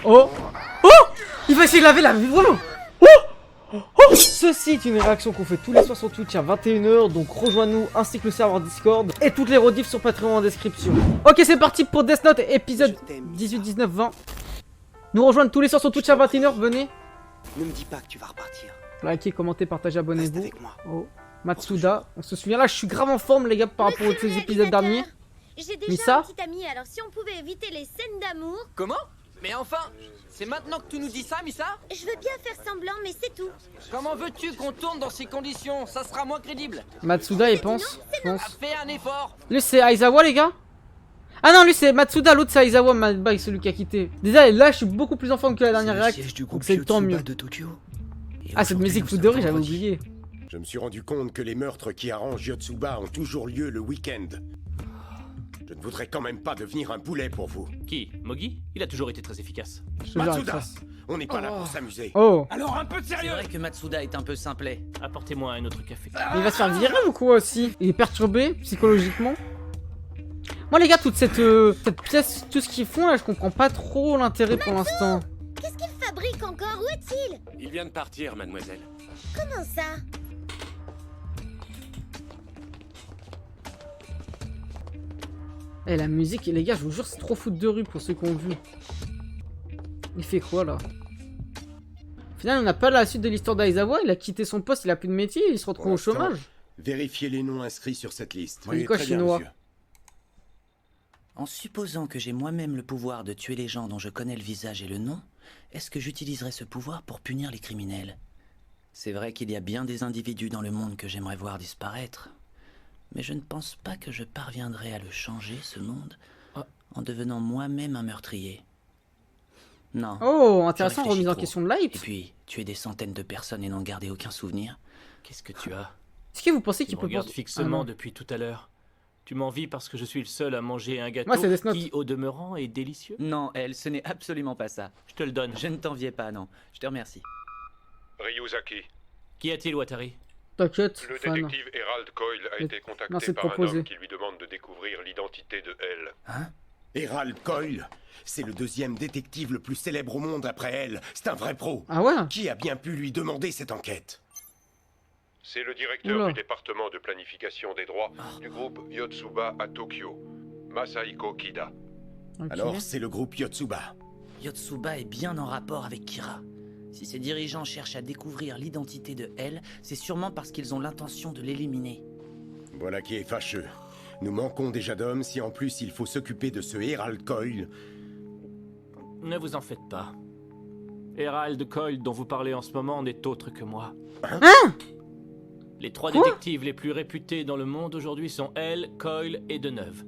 Oh. Oh. Il va essayer de laver la vraiment. Oh. Oh. Ceci est une réaction qu'on fait tous les soirs sur Twitch à 21 h, donc rejoins-nous ainsi que le serveur Discord et toutes les rediffs sur Patreon en description. Ok, c'est parti pour Death Note épisode 18, 19, 20. Nous rejoindre tous les soirs sur Twitch à 21 h, venez. Ne me dis pas que tu vas repartir. Likez, commentez, partagez, Reste abonnez-vous. avec moi. Oh, Matsuda, on se souvient là, je suis grave en forme les gars par rapport aux épisodes derniers. J'ai Mais déjà ça un petit ami, alors si on pouvait éviter les scènes d'amour... Comment? Mais enfin, c'est maintenant que tu nous dis ça, Misa? Je veux bien faire semblant, mais c'est tout. Comment veux-tu qu'on tourne dans ces conditions? Ça sera moins crédible. Matsuda, il pense, je pense. Fais un effort. Lui, c'est Aizawa, les gars? Ah non, lui, c'est Matsuda, l'autre, c'est Aizawa, celui qui a quitté. Déjà, là, je suis beaucoup plus en forme que la dernière réact, donc c'est tant mieux. De Tokyo. Ah, cette musique fout de rire, j'avais oublié. Je me suis rendu compte que les meurtres qui arrangent Yotsuba ont toujours lieu le week-end. Je ne voudrais quand même pas devenir un boulet pour vous. Qui? Mogi? Il a toujours été très efficace. Je te jure, avec Matsuda, ça. on n'est pas là pour s'amuser. Oh, Alors un peu de C'est sérieux. vrai que Matsuda est un peu simplet. Apportez-moi un autre café. mais il va se faire virer ou quoi aussi? Il est perturbé, psychologiquement. Moi, les gars, toute cette pièce, tout ce qu'ils font là, je comprends pas trop l'intérêt pour l'instant. Qu'est-ce qu'il fabrique encore? Où est-il? Il vient de partir, mademoiselle. Comment ça? Eh, la musique, les gars, je vous jure, c'est trop foot de rue pour ceux qui ont vu. Il fait quoi là? Au final, on n'a pas la suite de l'histoire d'Aizawa. Il a quitté son poste, il a plus de métier, il se retrouve au Pour l'instant, chômage. Vérifiez les noms inscrits sur cette liste. Oui, quoi, très bien, chinois. monsieur. En supposant que j'ai moi-même le pouvoir de tuer les gens dont je connais le visage et le nom, est-ce que j'utiliserais ce pouvoir pour punir les criminels? C'est vrai qu'il y a bien des individus dans le monde que j'aimerais voir disparaître. Mais je ne pense pas que je parviendrai à le changer, ce monde, en devenant moi-même un meurtrier. Non. Oh, intéressant, Je remise en réfléchis question de trop. Et Light. puis, tuer des centaines de personnes et n'en garder aucun souvenir. Qu'est-ce que tu as? Est-ce que vous pensez Tu qu'il me peut regardes penser- fixement Ah, non. depuis tout à l'heure. Tu m'envies parce que je suis le seul à manger un gâteau Moi, c'est Death Note. qui, au demeurant, est délicieux? Non, elle, ce n'est absolument pas ça. Je te le donne. Je ne t'enviais pas, non. Je te remercie. Ryuzaki, Qu'y a-t-il, Watari? T'inquiète, le fan. détective Herald Coyle a Mais- été contacté merci de par un proposer. homme qui lui demande de découvrir l'identité de elle. Herald Coyle, c'est le deuxième détective le plus célèbre au monde après elle. C'est un vrai pro. Ah ouais? Qui a bien pu lui demander cette enquête? C'est le directeur Oula. du département de planification des droits du groupe Yotsuba à Tokyo, Masahiko Kida. Ok. Alors, c'est le groupe Yotsuba. Yotsuba est bien en rapport avec Kira. Si ses dirigeants cherchent à découvrir l'identité de elle, c'est sûrement parce qu'ils ont l'intention de l'éliminer. Voilà qui est fâcheux. Nous manquons déjà d'hommes si en plus il faut s'occuper de ce Herald Coyle. Ne vous en faites pas. Herald Coyle, dont vous parlez en ce moment, n'est autre que moi. Les trois Quoi? détectives les plus réputés dans le monde aujourd'hui sont elle, Coyle et Deneuve.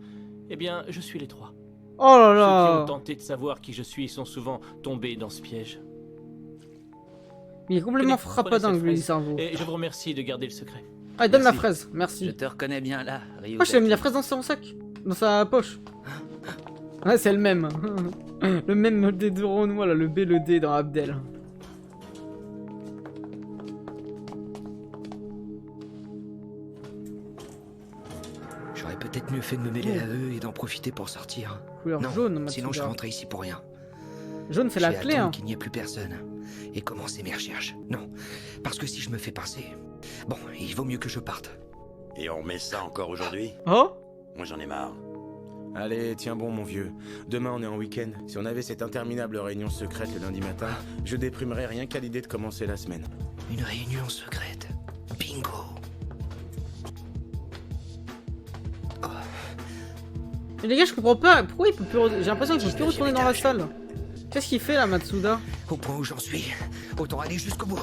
Eh bien, je suis les trois. Oh là Ceux qui ont là! tenté de savoir qui je suis sont souvent tombés dans ce piège. Il est complètement Tenez, frappadingue, prenez cette lui, le fraise. cerveau. Et je vous remercie de garder le secret. Ah, il donne la Merci. fraise, Je merci. te reconnais bien là, Ryuzaki. Oh, j'ai mis la fraise dans son sac, dans sa poche. Ouais, c'est le même. Le même des deux Renois, là, le B, le D dans Abdel. J'aurais peut-être mieux fait de me mêler à eux et d'en profiter pour sortir. Couleur Non, jaune, Matsuda. sinon je rentrais ici pour rien. Jaune, c'est Je la vais clé, attendre hein. qu'il n'y ait plus personne. Et commencer mes recherches. Non, parce que si je me fais pincer... Bon, il vaut mieux que je parte. Et on remet ça encore aujourd'hui? Oh? Moi j'en ai marre. Allez, tiens bon mon vieux. Demain on est en week-end. Si on avait cette interminable réunion secrète le lundi matin, je déprimerais rien qu'à l'idée de commencer la semaine. Une réunion secrète. Bingo. Mais les gars, je comprends pas. Pourquoi il peut plus... J'ai l'impression qu'il peut plus retourner dans la salle. Qu'est-ce qu'il fait, là, Matsuda? Au point où j'en suis, autant aller jusqu'au bout.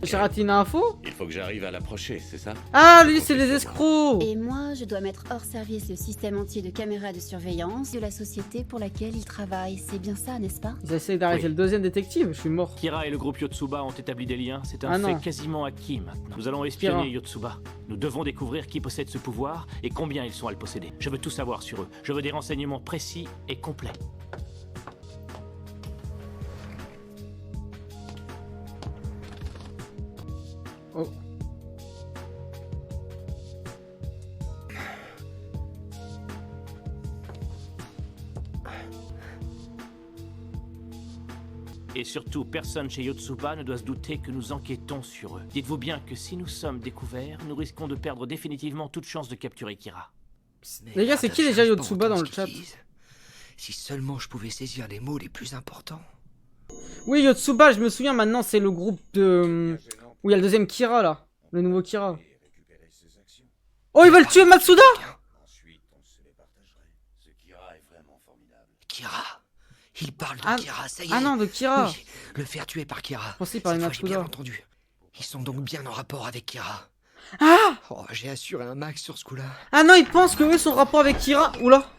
J'ai raté une info? Il faut que j'arrive à l'approcher, c'est ça? Ah, lui, c'est les escrocs! Et moi, je dois mettre hors service le système entier de caméras de surveillance de la société pour laquelle il travaille. C'est bien ça, n'est-ce pas? Ils essayent d'arrêter Oui. le deuxième détective, je suis mort. Kira et le groupe Yotsuba ont établi des liens. C'est un Ah fait non. quasiment acquis maintenant. Nous allons espionner Kira. Yotsuba. Nous devons découvrir qui possède ce pouvoir et combien ils sont à le posséder. Je veux tout savoir sur eux. Je veux des renseignements précis et complets. Oh. Et surtout, personne chez Yotsuba ne doit se douter que nous enquêtons sur eux. Dites-vous bien que si nous sommes découverts, nous risquons de perdre définitivement toute chance de capturer Kira. Les gars, c'est qui déjà Yotsuba dans le chat? Si seulement je pouvais saisir les mots les plus importants. Oui, Yotsuba, je me souviens maintenant, c'est le groupe de... Où il y a le deuxième Kira, là. Le nouveau Kira. Oh, ils veulent tuer Matsuda? Kira? Il parle de Ah, Kira, ça y est. ah non, de Kira. Oui, le faire tuer par Kira. Je pensais qu'il parlait de Cette fois, j'ai bien Matsuda. entendu. Ils sont donc bien en rapport avec Kira. Ah! Oh, j'ai assuré un max sur ce coup-là. Ah non, ils pensent que eux sont en rapport avec Kira. Oula.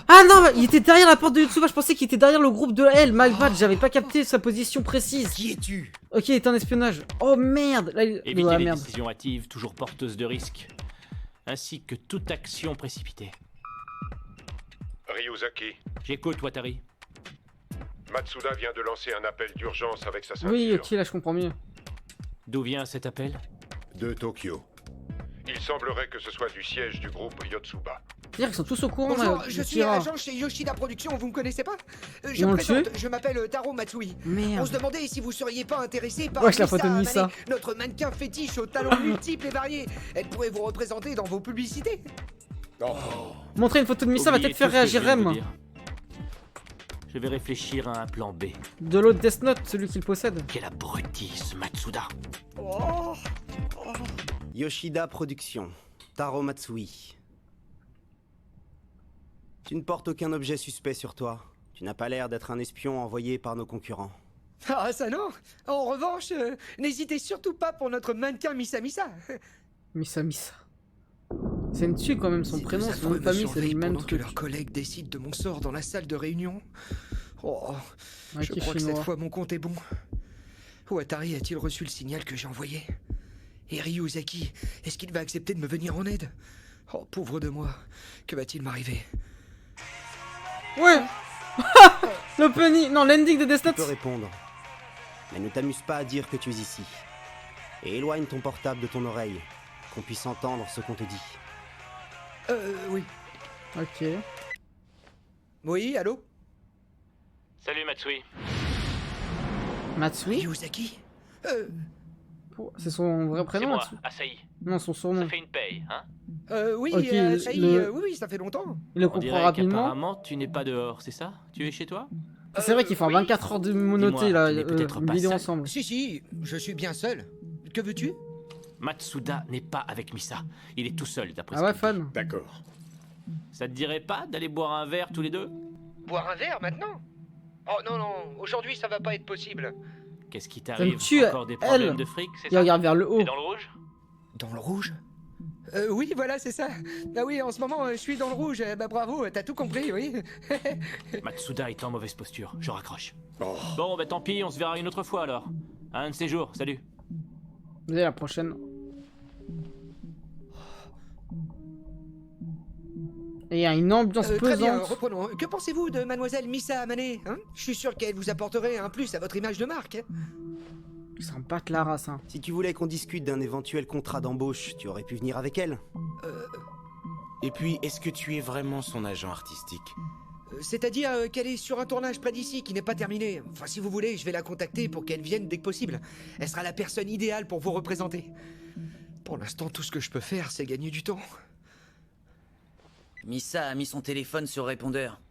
Ah non, il était derrière la porte de Yotsuba. Je pensais qu'il était derrière le groupe de elle. My bad, j'avais pas capté sa position précise. Qui es-tu? Ok, il est en espionnage. Oh merde. Là, il... Évitez Ah, les merde. décisions hâtives, toujours porteuses de risques, ainsi que toute action précipitée. Ryuzaki, J'écoute, Watari. Matsuda vient de lancer un appel d'urgence avec sa ceinture. Oui, ok, là je comprends mieux. D'où vient cet appel? De Tokyo. Il semblerait que ce soit du siège du groupe Yotsuba. C'est-à-dire qu'ils sont tous au courant. Bonjour, là, je de suis Kira. agent chez Yoshida Productions, vous me connaissez pas? Je Ils ont me le tué présente, je m'appelle Taro Matsui. On Merde. se demandait si vous seriez pas intéressé par Wesh, la photo de Misa. Amane, notre mannequin fétiche aux talons multiples et variés. Elle pourrait vous représenter dans vos publicités. Montrer une photo de Misa va Oubliez peut-être faire tout ce que je réagir viens de vous Rem. dire. Je vais réfléchir à un plan B. De l'autre Death Note, celui qu'il possède. Quel abruti, ce Matsuda. Yoshida Productions, Taro Matsui. Tu ne portes aucun objet suspect sur toi. Tu n'as pas l'air d'être un espion envoyé par nos concurrents. Ah ça non. En revanche, n'hésitez surtout pas pour notre mannequin Misa Misa. Misa Misa. C'est une tue quand même, son prénom, son nom de famille, c'est le même pendant que truc. leurs collègues décident de mon sort dans la salle de réunion. Oh, Ouais, je qui crois que cette chinois. fois mon compte est bon. Watari a-t-il reçu le signal que j'ai envoyé? Et Ryuzaki, est-ce qu'il va accepter de me venir en aide? Oh, pauvre de moi, que va-t-il m'arriver? Ouais. L'opening, non, l'ending de Death Tu peux Note. répondre. Mais ne t'amuse pas à dire que tu es ici. Et éloigne ton portable de ton oreille, qu'on puisse entendre ce qu'on te dit. Oui. Ok. Oui, allô? Salut Matsui. Matsui. Ryuzaki? C'est son vrai C'est prénom, moi, Matsui. Asahi. Non, son surnom. Ça fait une paye, hein? Oui, Ok, ça y le- est, oui, ça fait longtemps. Il le On comprend dirait rapidement. qu'apparemment, tu n'es pas dehors, c'est ça? Tu es chez toi? C'est vrai qu'il fait en 24 heures de monoté Dis-moi, là, tu n'es peut-être une pas vidéo seul. ensemble. Si, je suis bien seul. Que veux-tu? Matsuda n'est pas avec Misa. Il est tout seul, d'après Ah ce ouais, qu'il fan. D'accord. dit. Ça te dirait pas d'aller boire un verre tous les deux? Boire un verre maintenant? Oh non, aujourd'hui ça va pas être possible. Qu'est-ce qui me t'arrive? tue, Encore des problèmes elle. de fric, c'est Il ça? regarde vers le haut. T'es dans le rouge? Dans le rouge? Oui, voilà, c'est ça. Ah oui, en ce moment, je suis dans le rouge. Bah bravo, t'as tout compris, oui. Matsuda est en mauvaise posture, je raccroche. Oh. Bon, bah tant pis, on se verra une autre fois alors. Un de ces jours, salut. Vous allez la prochaine. Et il y a une ambiance Très bien, pesante. reprenons. Que pensez-vous de mademoiselle Misa Amane, hein? Je suis sûr qu'elle vous apporterait un plus à votre image de marque. Ils s'en battent la race, hein. Si tu voulais qu'on discute d'un éventuel contrat d'embauche, tu aurais pu venir avec elle. Et puis, est-ce que tu es vraiment son agent artistique? C'est-à-dire qu'elle est sur un tournage près d'ici qui n'est pas terminé. Enfin, si vous voulez, je vais la contacter pour qu'elle vienne dès que possible. Elle sera la personne idéale pour vous représenter. Pour l'instant, tout ce que je peux faire, c'est gagner du temps. Misa a mis son téléphone sur répondeur.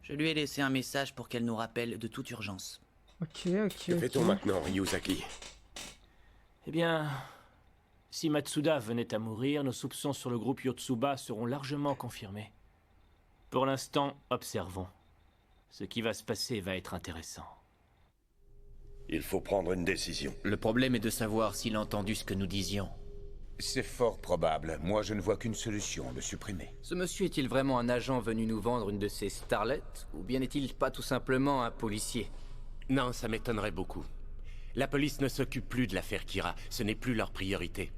Je lui ai laissé un message pour qu'elle nous rappelle de toute urgence. Ok, ok. Que fait-on maintenant, Ryuzaki? Eh bien, si Matsuda venait à mourir, nos soupçons sur le groupe Yotsuba seront largement confirmés. Pour l'instant, observons. Ce qui va se passer va être intéressant. Il faut prendre une décision. Le problème est de savoir s'il a entendu ce que nous disions. C'est fort probable. Moi, je ne vois qu'une solution, le supprimer. Ce monsieur est-il vraiment un agent venu nous vendre une de ces starlets, ou bien n'est-il pas tout simplement un policier? Non, ça m'étonnerait beaucoup. La police ne s'occupe plus de l'affaire Kira. Ce n'est plus leur priorité.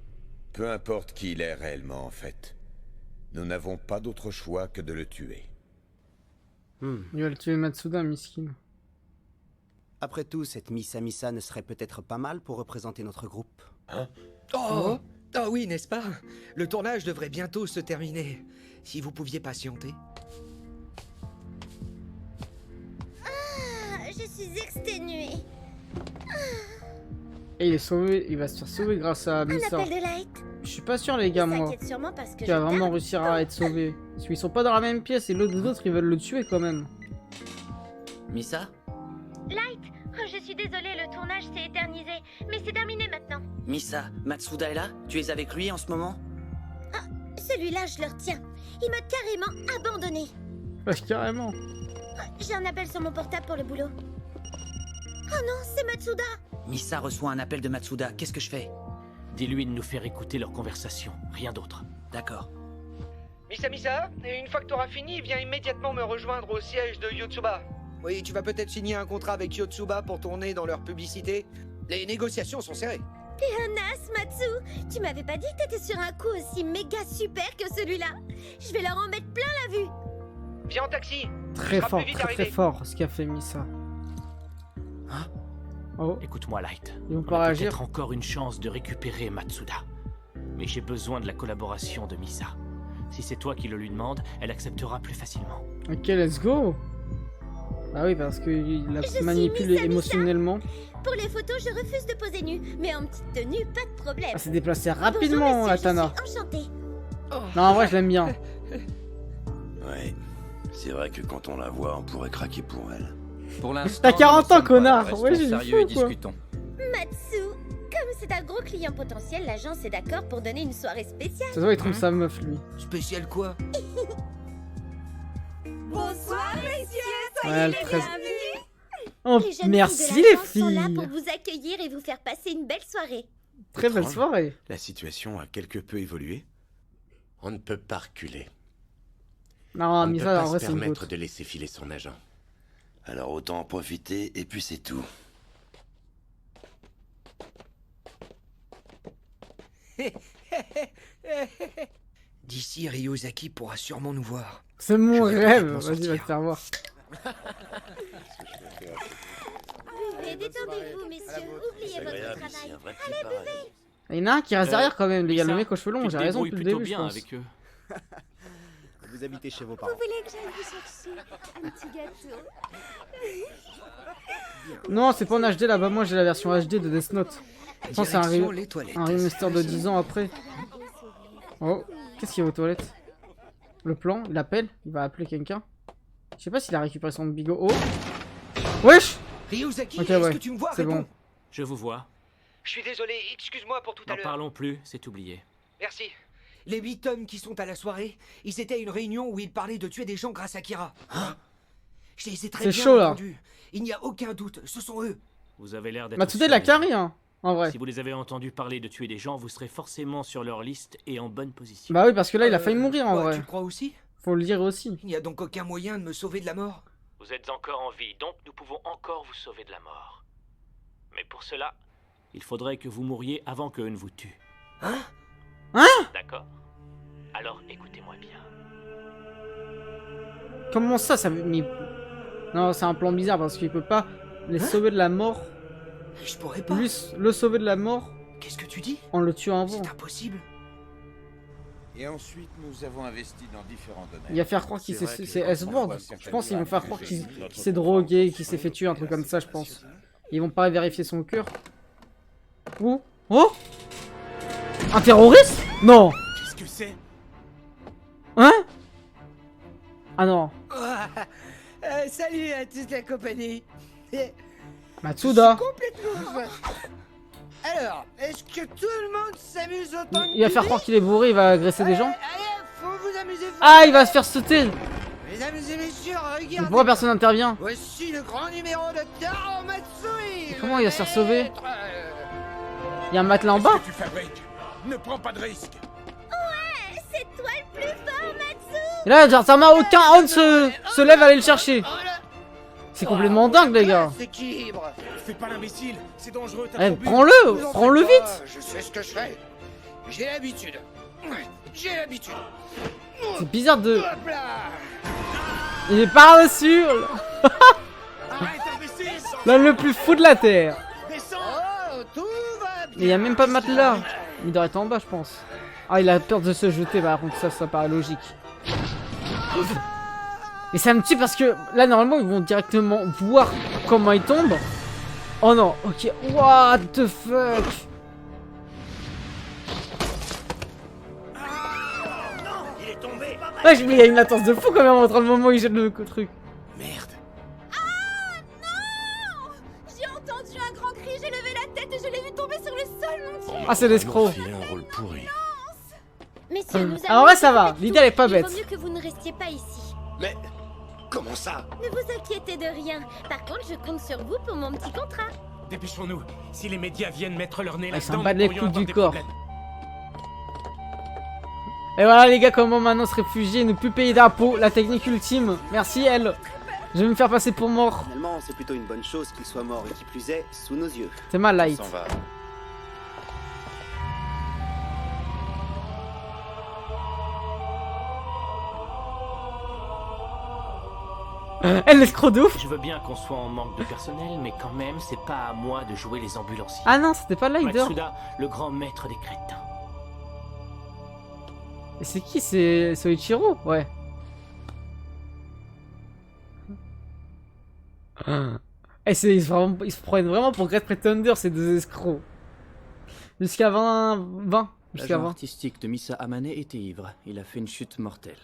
Peu importe qui il est réellement, en fait. Nous n'avons pas d'autre choix que de le tuer. Il va le tuer Matsuda, miskin. Après tout, cette Misa Misa ne serait peut-être pas mal pour représenter notre groupe. Hein? Oh, ah oui, n'est-ce pas? Le tournage devrait bientôt se terminer. Si vous pouviez patienter. Je Et il est sauvé, il va se faire sauver grâce à Un Misa. appel de Light. Je suis pas sûr les gars moi. S'inquiète sûrement parce que Qui je va vraiment tape. réussir à être sauvé. Parce qu'ils sont pas dans la même pièce et l'autre ils veulent le tuer quand même. Misa? Light, oh, je suis désolée, le tournage s'est éternisé, mais c'est terminé maintenant. Misa, Matsuda est là? Tu es avec lui en ce moment? Celui-là, je le retiens. Il m'a carrément abandonné. Ouais, carrément. J'ai un appel sur mon portable pour le boulot. Oh non, c'est Matsuda. Misa reçoit un appel de Matsuda, qu'est-ce que je fais? Dis-lui de nous faire écouter leur conversation, rien d'autre. D'accord. Misa, et une fois que t'auras fini, viens immédiatement me rejoindre au siège de Yotsuba. Oui, tu vas peut-être signer un contrat avec Yotsuba pour tourner dans leur publicité. Les négociations sont serrées. T'es un as, Matsu. Tu m'avais pas dit que t'étais sur un coup aussi méga super que celui-là. Je vais leur en mettre plein la vue. Viens en taxi. Très fort, très fort ce qu'a fait Misa. Hein? Oh. Écoute-moi, Light. Ils vont On pas a réagir. peut-être encore une chance de récupérer Matsuda. Mais j'ai besoin de la collaboration de Misa. Si c'est toi qui le lui demande, elle acceptera plus facilement. Ok, let's go. Ah oui, parce qu'il la Je suis manipule Misa. émotionnellement. Pour les photos, je refuse de poser nu, mais en petite tenue, pas de problème. Elle s'est déplacée Bonjour, rapidement, monsieur, la Tana. Je suis enchantée. Non, en vrai, je l'aime bien. Ouais, c'est vrai que quand on la voit, on pourrait craquer pour elle. Pour l'instant, T'as 40 nous ans, sommes pas connard. là, restons Ouais, j'ai sérieux et fou, quoi. discutons. Matsu, comme c'est un gros client potentiel, l'agence est d'accord pour donner une soirée spéciale. Ça se voit, il trompe sa meuf, lui. Spécial quoi? Bonsoir, messieurs. Ouais, le 13. Oh, Les jeunes merci filles de les l'agence sont là filles. pour vous accueillir et vous faire passer une belle soirée. Très belle Étrange. soirée. La situation a quelque peu évolué. On ne peut pas reculer. Non, On ne peut Misa, pas en vrai, se c'est une permettre faute. de laisser filer son agent. Alors autant en profiter et puis c'est tout. D'ici, Ryozaki pourra sûrement nous voir. C'est mon Je vais rêve. complètement Vas-y, va te sortir. faire voir. Buvez, détendez-vous, messieurs. Oubliez votre travail. Allez, buvez. Il y en a un qui reste derrière quand même, les gars. Le Misa, mec aux cheveux longs, tu j'ai te raison débrouilles depuis le plutôt début, je bien pense. avec eux. Vous habitez chez vos Vous parents. voulez que j'aille vous chercher un petit gâteau? Non, c'est pas en HD là-bas. Moi, j'ai la version HD de Death Note. Je pense que c'est Direction les toilettes. un remaster de 10 ans après. Oh, qu'est-ce qu'il y a aux toilettes? Le plan, il appelle, il va appeler quelqu'un. Je sais pas s'il a récupéré son bigot. Oh, wesh. Ryozaki, Ok, est-ce ouais, que tu me vois? c'est Réponds. bon. Je vous vois. Je suis désolé, excuse-moi pour tout à N'en l'heure. parlons plus, c'est oublié. Merci. Les 8 hommes qui sont à la soirée, ils étaient à une réunion où ils parlaient de tuer des gens grâce à Kira. Je les ai très C'est bien chaud, là. entendus. Il n'y a aucun doute, ce sont eux. Vous avez l'air d'être. Matsuda, sur il a les- carré, hein, en vrai. Si vous les avez entendus parler de tuer des gens, vous serez forcément sur leur liste et en bonne position. Bah oui, parce que là, il a failli mourir en Quoi, vrai. Tu le crois aussi? Faut le dire aussi. Il n'y a donc aucun moyen de me sauver de la mort? Vous êtes encore en vie, donc nous pouvons encore vous sauver de la mort. Mais pour cela, il faudrait que vous mouriez avant qu'eux ne vous tuent. Hein? Hein? D'accord? Alors écoutez-moi bien. Comment ça, ça... Mais... Non, c'est un plan bizarre parce qu'il peut pas les sauver de la mort. Je pourrais pas. Lui, le sauver de la mort Qu'est-ce que tu dis? en le tuant avant. C'est impossible. Et ensuite, nous avons investi dans différents domaines. Il va faire croire qu'il C'est s'est... vrai que C'est les S-Word. enfants Je pense qu'ils vont faire croire qu'il notre s'est drogué, qu'il s'est fait tuer, un truc comme ça, je pense. Ils vont pas vérifier son cœur. Où? Oh? Un terroriste? Non. Qu'est-ce que c'est? Hein? Ah non. Salut à toute la compagnie. Matsuda. Complètement. Alors, est-ce que tout le monde s'amuse autant que Il va faire tu croire dis? qu'il est bourré, il va agresser des gens. Allez, faut vous amuser. Ah, il va se faire sauter. Mesdames et messieurs, regardez. Pourquoi personne n'intervient? Voici le grand numéro de Taro Matsui. Comment il va se faire sauver? Il y a un matelas en bas? Tu fabriques. Ne prends pas de risque. Ouais, c'est toi le plus fort, Matsu. Et là, genre, ça m'a aucun homme se lève à aller le chercher. C'est complètement dingue, les gars. Équilibre. Fais pas l'imbécile, c'est dangereux. Eh, prends-le vite. Je sais ce que je fais. J'ai l'habitude. J'ai l'habitude. C'est bizarre de... Hop là. Il est par-dessus. Arrête, imbécile. Là, le plus fou de la Terre. Oh, tout va bien. Mais il y a même pas de matelas. Il doit être en bas, je pense. Ah, il a peur de se jeter, par contre, ça paraît logique. Et ça me tue parce que là, normalement, ils vont directement voir comment il tombe. Oh non, ok. What the fuck? Ouais, mais il y a une latence de fou quand même entre le moment où il jette le truc. Merde. Ah non! J'ai entendu un grand cri, j'ai levé la tête et je l'ai vu tomber sur le sol, mon Dieu. Ah, c'est l'escroc. Un rôle pourri. Messieurs, nous Ah, en vrai, ça allons va. peut-être L'idée, elle est pas tout. bête. Il vaut mieux que vous ne restiez pas ici. Mais comment ça? Ne vous inquiétez de rien. Par contre, je compte sur vous pour mon petit contrat. Dépêchons-nous. Si les médias viennent mettre leur nez Ah, ils là-dedans, s'en battent les nous couilles pourrions du avoir corps. des problèmes. Et voilà les gars, comment maintenant se réfugier, ne plus payer d'impôts, la technique ultime. Merci elle. Je vais me faire passer pour mort. Finalement, c'est plutôt une bonne chose qu'il soit mort et qui plus est, sous nos yeux. C'est mal light. On s'en va. Elle l'escroc de ouf. Je veux bien qu'on soit en manque de personnel, mais quand même, c'est pas à moi de jouer les ambulanciers. Ah non, c'était pas Lighter. Matsuda, le grand maître des crétins. Et c'est qui? C'est Soichiro? Ouais. Et ils se prennent vraiment pour Great Pretender, ces deux escrocs. Jusqu'à 20. Jusqu'à L'agent 20. artistique de Misa Amane était ivre. Il a fait une chute mortelle.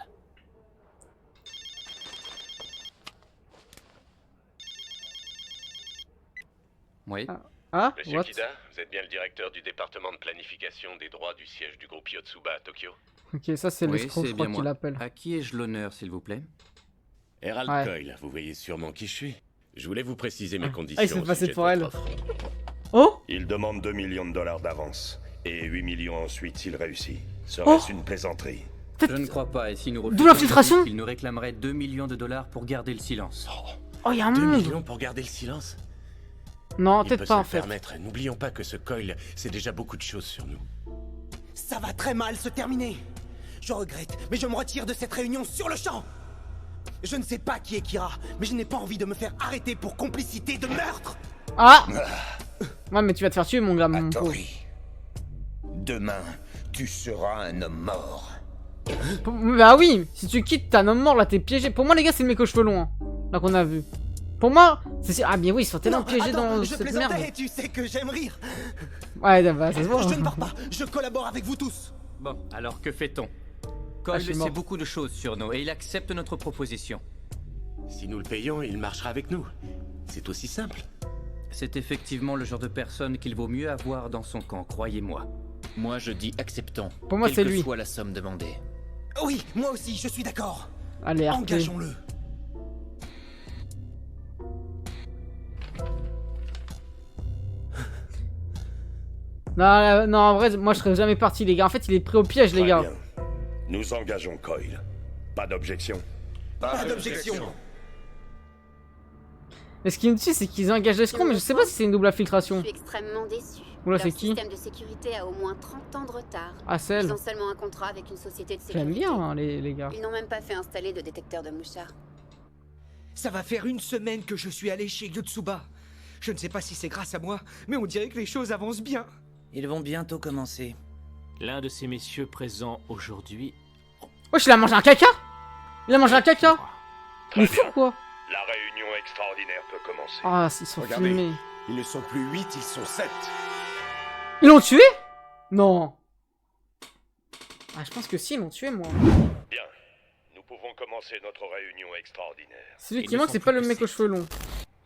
Oui. Ah, Monsieur what? Kida, vous êtes bien le directeur du département de planification des droits du siège du groupe Yotsuba à Tokyo? Ok, ça c'est Oui, l'escroc, je c'est crois bien qu'il moi. l'appelle. À qui ai-je l'honneur, s'il vous plaît? Herald Ouais. Coyle, vous voyez sûrement qui je suis. Je voulais vous préciser mes Ah, conditions. il s'est au passé sujet de pour votre elle. offre. Oh! Il demande 2 millions de dollars d'avance. Et 8 millions ensuite s'il réussit. Oh Serait-ce une plaisanterie? Je ne crois pas, et si nous D'où l'infiltration? il nous réclamerait 2 millions de dollars pour garder le silence. Oh, y'a un 2 monde! millions pour garder le silence? Non, Il peut-être peut pas se en le fait. permettre. N'oublions pas que ce Coyle, c'est déjà beaucoup de choses sur nous. Ça va très mal se terminer. Je regrette, mais je me retire de cette réunion sur le champ. Je ne sais pas qui est Kira, mais je n'ai pas envie de me faire arrêter pour complicité de meurtre. Ah! Ouais, mais tu vas te faire tuer, mon gars, mon pauvre. Demain, tu seras un homme mort. Bah oui, si tu quittes, t'es un homme mort là, t'es piégé. Pour moi, les gars, c'est le mec aux cheveux longs, hein, là qu'on a vu. Pour moi, c'est. Ah, bien oui, ils sont tellement piégés dans je cette plaisantais merde. et tu sais que j'aime rire. Ouais, bah ça se voit. Je ne pars pas, je collabore avec vous tous. Bon, alors que fait-on? je Coyle suis mort. sait beaucoup de choses sur nous, et il accepte notre proposition. Si nous le payons, il marchera avec nous. C'est aussi simple. C'est effectivement le genre de personne qu'il vaut mieux avoir dans son camp, croyez-moi. Moi, je dis acceptons. Pour moi, c'est quelle que lui. soit la somme demandée. Oui, moi aussi, je suis d'accord. Allez, RP. Engageons-le. Non, non, en vrai, moi je serais jamais parti, les gars. En fait, il est pris au piège, les Très gars. bien. Nous engageons Coyle. Pas d'objection? Pas d'objection. Et ce qui me tue, c'est qu'ils engagent l'escroc, mais je sais pas si c'est une double infiltration. Je suis extrêmement déçu. Oula, Leur c'est qui? système de sécurité a au moins 30 ans de retard. Ah, c'est elle. Ils ont seulement un contrat avec une société de sécurité. J'aime bien, hein, les gars. Ils n'ont même pas fait installer de détecteur de mouchards. Ça va faire une semaine que je suis allé chez Yotsuba. Je ne sais pas si c'est grâce à moi, mais on dirait que les choses avancent bien. Ils vont bientôt commencer. L'un de ces messieurs présents aujourd'hui... Wesh, il a mangé un caca? Il a mangé un caca? Il est fou, quoi? La réunion extraordinaire peut commencer. Ah, ils sont Regardez, filmés. ils ne sont plus 8, ils sont 7. Ils l'ont tué? Non. Ah, je pense que si, ils l'ont tué, moi. Bien. Nous pouvons commencer notre réunion extraordinaire. Celui Ils qui ne manque, sont c'est pas plus le que mec aux sept. cheveux longs.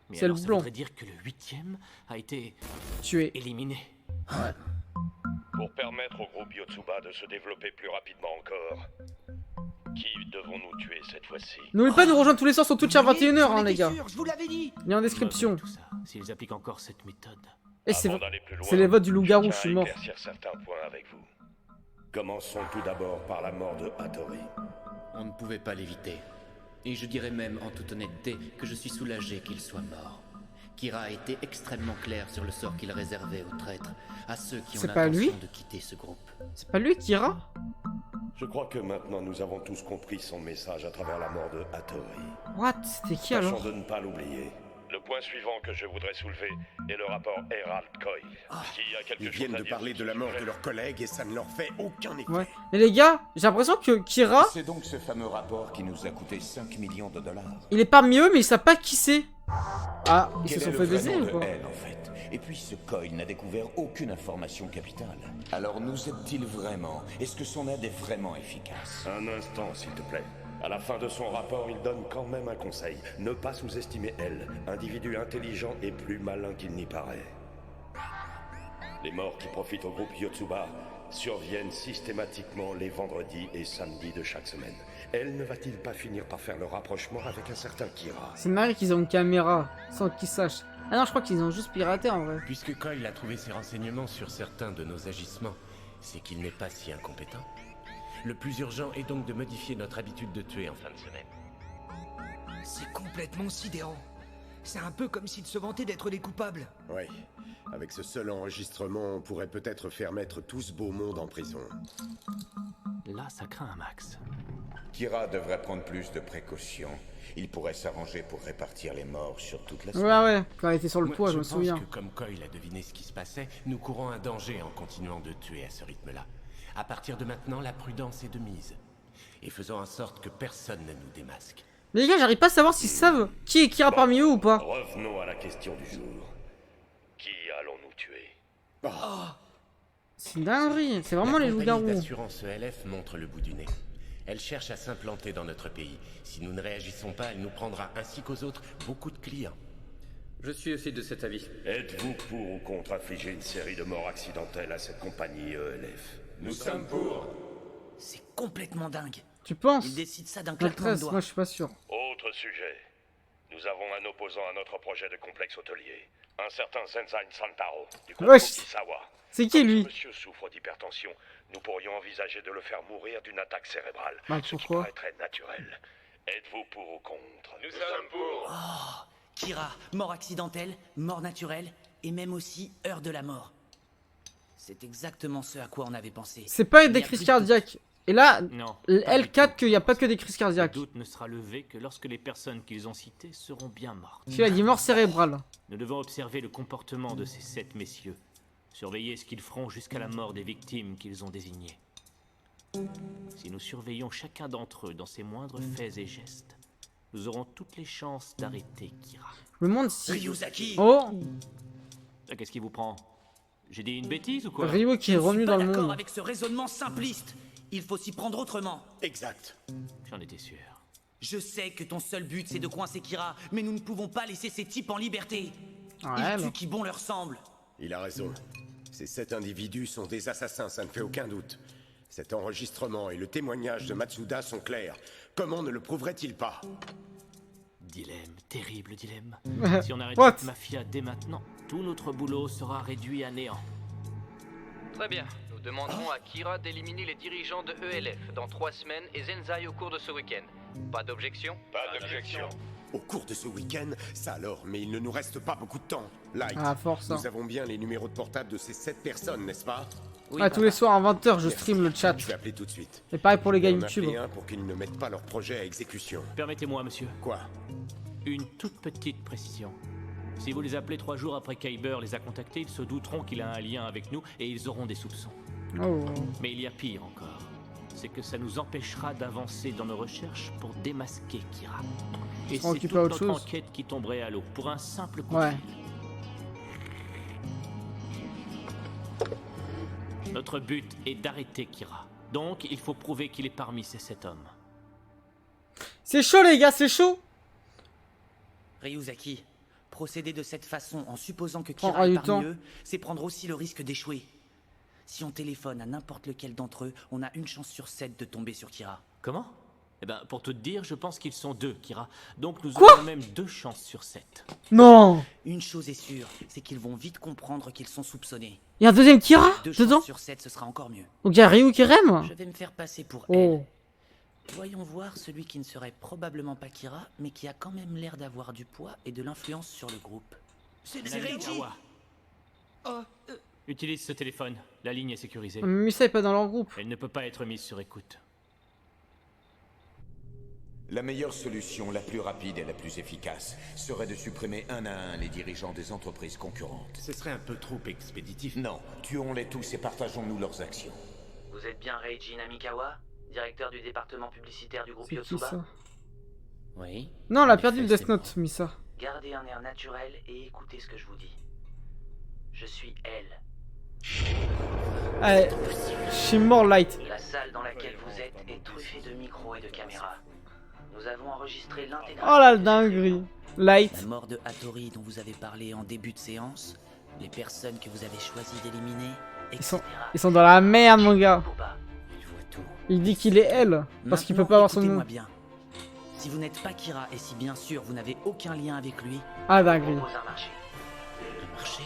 Mais C'est le alors, ça blond. voudrait dire que le 8e a été... Tué. éliminé. Pour permettre au groupe Yotsuba de se développer plus rapidement encore, qui devons-nous tuer cette fois-ci? N'oubliez pas de nous rejoindre tous les soirs sur Twitch à 21h, hein, les gars. Je vous l'avais dit. Il est en description. Tout ça, s'ils appliquent encore cette méthode... Et c'est Avant d'aller plus loin, les votes du loup-garou, je je suis tiens à mort. éclaircir certains points avec vous. Commençons tout d'abord par la mort de Hattori. On ne pouvait pas l'éviter. Et je dirais même en toute honnêteté que je suis soulagé qu'il soit mort. Kira a été extrêmement clair sur le sort qu'il réservait aux traîtres, à ceux qui ont C'est pas lui? l'intention de quitter ce groupe. C'est pas lui, Kira? Je crois que maintenant nous avons tous compris son message à travers la mort de Hattori. What? C'était qui alors? Tâchons de ne pas l'oublier. Le point suivant que je voudrais soulever est le rapport Herald Coyle, qui a quelque Ils chose viennent à de dire parler sur de ce la mort sujet. de leurs collègues et ça ne leur fait aucun effet. Ouais. Et les gars, j'ai l'impression que Kira, C'est donc ce fameux rapport qui nous a coûté 5 millions de dollars. il est parmi eux, mais ils savent pas qui c'est. Ah, ils se Quel sont est le fait vrai baiser nom ou de quoi? elle, en fait? Et puis ce Coyle n'a découvert aucune information capitale. Alors nous aide-t-il vraiment? Est-ce que son aide est vraiment efficace? Un instant, s'il te plaît. À la fin de son rapport, il donne quand même un conseil. Ne pas sous-estimer elle. Individu intelligent et plus malin qu'il n'y paraît. Les morts qui profitent au groupe Yotsuba surviennent systématiquement les vendredis et samedis de chaque semaine. Elle ne va-t-il pas finir par faire le rapprochement avec un certain Kira? C'est marrant qu'ils ont une caméra, sans qu'ils sachent. Ah non, je crois qu'ils ont juste piraté en vrai. Puisque Coyle a trouvé ses renseignements sur certains de nos agissements, c'est qu'il n'est pas si incompétent. Le plus urgent est donc de modifier notre habitude de tuer en fin de semaine. C'est complètement sidérant. C'est un peu comme s'ils se vantaient d'être des coupables. Oui. Avec ce seul enregistrement, on pourrait peut-être faire mettre tout ce beau monde en prison. Là, ça craint un max. Kira devrait prendre plus de précautions. Il pourrait s'arranger pour répartir les morts sur toute la Ouais, semaine. ouais, quand elle était sur le Moi, toit, je me pense souviens. que comme Coyle a deviné ce qui se passait, nous courons un danger en continuant de tuer à ce rythme-là. À partir de maintenant, la prudence est de mise. Et faisons en sorte que personne ne nous démasque. Mais les gars, j'arrive pas à savoir s'ils savent qui est Kira parmi eux ou pas. Revenons à la question du jour. Qui allons-nous tuer? C'est une dinguerie, c'est vraiment les La compagnie loups-garous. d'assurance ELF montre le bout du nez. Elle cherche à s'implanter dans notre pays. Si nous ne réagissons pas, elle nous prendra, ainsi qu'aux autres, beaucoup de clients. Je suis aussi de cet avis. Êtes-vous pour ou contre infliger une série de morts accidentelles à cette compagnie ELF? Nous sommes pour. C'est complètement dingue. Tu penses? Il décide ça d'un Le claquement de 13, doigts. moi je suis pas sûr. Autre sujet. Nous avons un opposant à notre projet de complexe hôtelier. Un certain Zenzain Santaro, du groupe Wesh. Fujisawa. C'est qui Comme lui? ce monsieur souffre d'hypertension, nous pourrions envisager de le faire mourir d'une attaque cérébrale. Bah, ce qui pourquoi? paraîtrait naturel. Êtes-vous pour ou contre? Nous sommes pour. Oh, Kira, mort accidentelle, mort naturelle, et même aussi heure de la mort. C'est exactement ce à quoi on avait pensé. C'est pas Il y des a crises plus de cardiaques. Et là, Non. elle capte qu'il n'y a pas que des crises cardiaques. Le doute ne sera levé que lorsque les personnes qu'ils ont citées seront bien mortes. Tu as dit mort cérébrale. Nous devons observer le comportement de ces 7 messieurs. Surveiller ce qu'ils feront jusqu'à la mort des victimes qu'ils ont désignées. Si nous surveillons chacun d'entre eux dans ses moindres faits et gestes, nous aurons toutes les chances d'arrêter Kira. Je me demande si... Ryuzaki. Oh, Qu'est-ce qui vous prend? J'ai dit une bêtise ou quoi? Ryo qui est revenu dans le D'accord monde. avec ce raisonnement simpliste. Il faut s'y prendre autrement. Exact. J'en étais sûr. Je sais que ton seul but c'est de coincer Kira, mais nous ne pouvons pas laisser ces types en liberté. Ouais, Ils mais- tuent qui bon leur semble. Il a raison. Ces 7 individus sont des assassins, ça ne fait aucun doute. Cet enregistrement et le témoignage de Matsuda sont clairs. Comment ne le prouverait-il pas? Dilemme, terrible dilemme. Ouais. Si on arrête What? cette mafia dès maintenant, tout notre boulot sera réduit à néant. Très bien. Nous demanderons à Kira d'éliminer les dirigeants de ELF dans 3 semaines et Zenzai au cours de ce week-end. Pas d'objection? Pas d'objection. Au cours de ce week-end, ça alors, mais il ne nous reste pas beaucoup de temps. Light, Ah, force, hein. nous avons bien les numéros de portable de ces 7 personnes, n'est-ce pas? Ah, tous les soirs à 20h, je stream le chat. Je vais appeler tout de suite. Et pareil pour les gars Je vais en YouTube. appeler un pour qu'ils ne mettent pas leur projet à exécution. Permettez-moi, monsieur. Quoi? Une toute petite précision. Si vous les appelez 3 jours après Kyber les a contactés, ils se douteront qu'il a un lien avec nous et ils auront des soupçons. Oh. Mais il y a pire encore. C'est que ça nous empêchera d'avancer dans nos recherches pour démasquer Kira. Et sera c'est occupé toute à autre notre chose. enquête qui tomberait à l'eau pour un simple coup de Ouais. fil. Notre but est d'arrêter Kira. Donc, il faut prouver qu'il est parmi ces 7 hommes. C'est chaud les gars, c'est chaud. Ryuzaki, procéder de cette façon en supposant que Prendra Kira est du parmi temps. eux, c'est prendre aussi le risque d'échouer. Si on téléphone à n'importe lequel d'entre eux, on a une chance sur 7 de tomber sur Kira. Comment? Eh ben, pour tout te dire, je pense qu'ils sont 2, Kira. Donc nous Quoi? aurons même 2 chances sur 7. Non. Une chose est sûre, c'est qu'ils vont vite comprendre qu'ils sont soupçonnés. Il y a un deuxième Kira 2 dedans? chances sur 7, ce sera encore mieux. Donc il y a Ryu qui rêve. Je vais me faire passer pour Oh. elle. Voyons voir celui qui ne serait probablement pas Kira, mais qui a quand même l'air d'avoir du poids et de l'influence sur le groupe. C'est Reiji. Utilise ce téléphone. La ligne est sécurisée. Mais ça est pas dans leur groupe. Elle ne peut pas être mise sur écoute. La meilleure solution, la plus rapide et la plus efficace, serait de supprimer un à un les dirigeants des entreprises concurrentes. Ce serait un peu trop expéditif. Non, tuons-les tous et partageons-nous leurs actions. Vous êtes bien Reiji Namikawa, directeur du département publicitaire du groupe C'est qui Yotsuba? ça? Oui. Non, elle a perdu le Death Note, Misa. Gardez un air naturel et écoutez ce que je vous dis. Je suis elle. Allez, Shimmer Light. La salle dans laquelle vous êtes est truffée de micros et de caméras. Nous avons enregistré l'intégralité. Oh la dinguerie. Light. La mort de Hattori dont vous avez parlé en début de séance, les personnes que vous avez choisi d'éliminer, etc. Ils sont dans la merde, mon gars. Il voit tout. Il dit qu'il est elle, parce qu'il peut pas avoir son nom. Écoutez-moi bien. Si vous n'êtes pas Kira et si bien sûr vous n'avez aucun lien avec lui, Ah, je dinguerie. propose un marché. Un marché?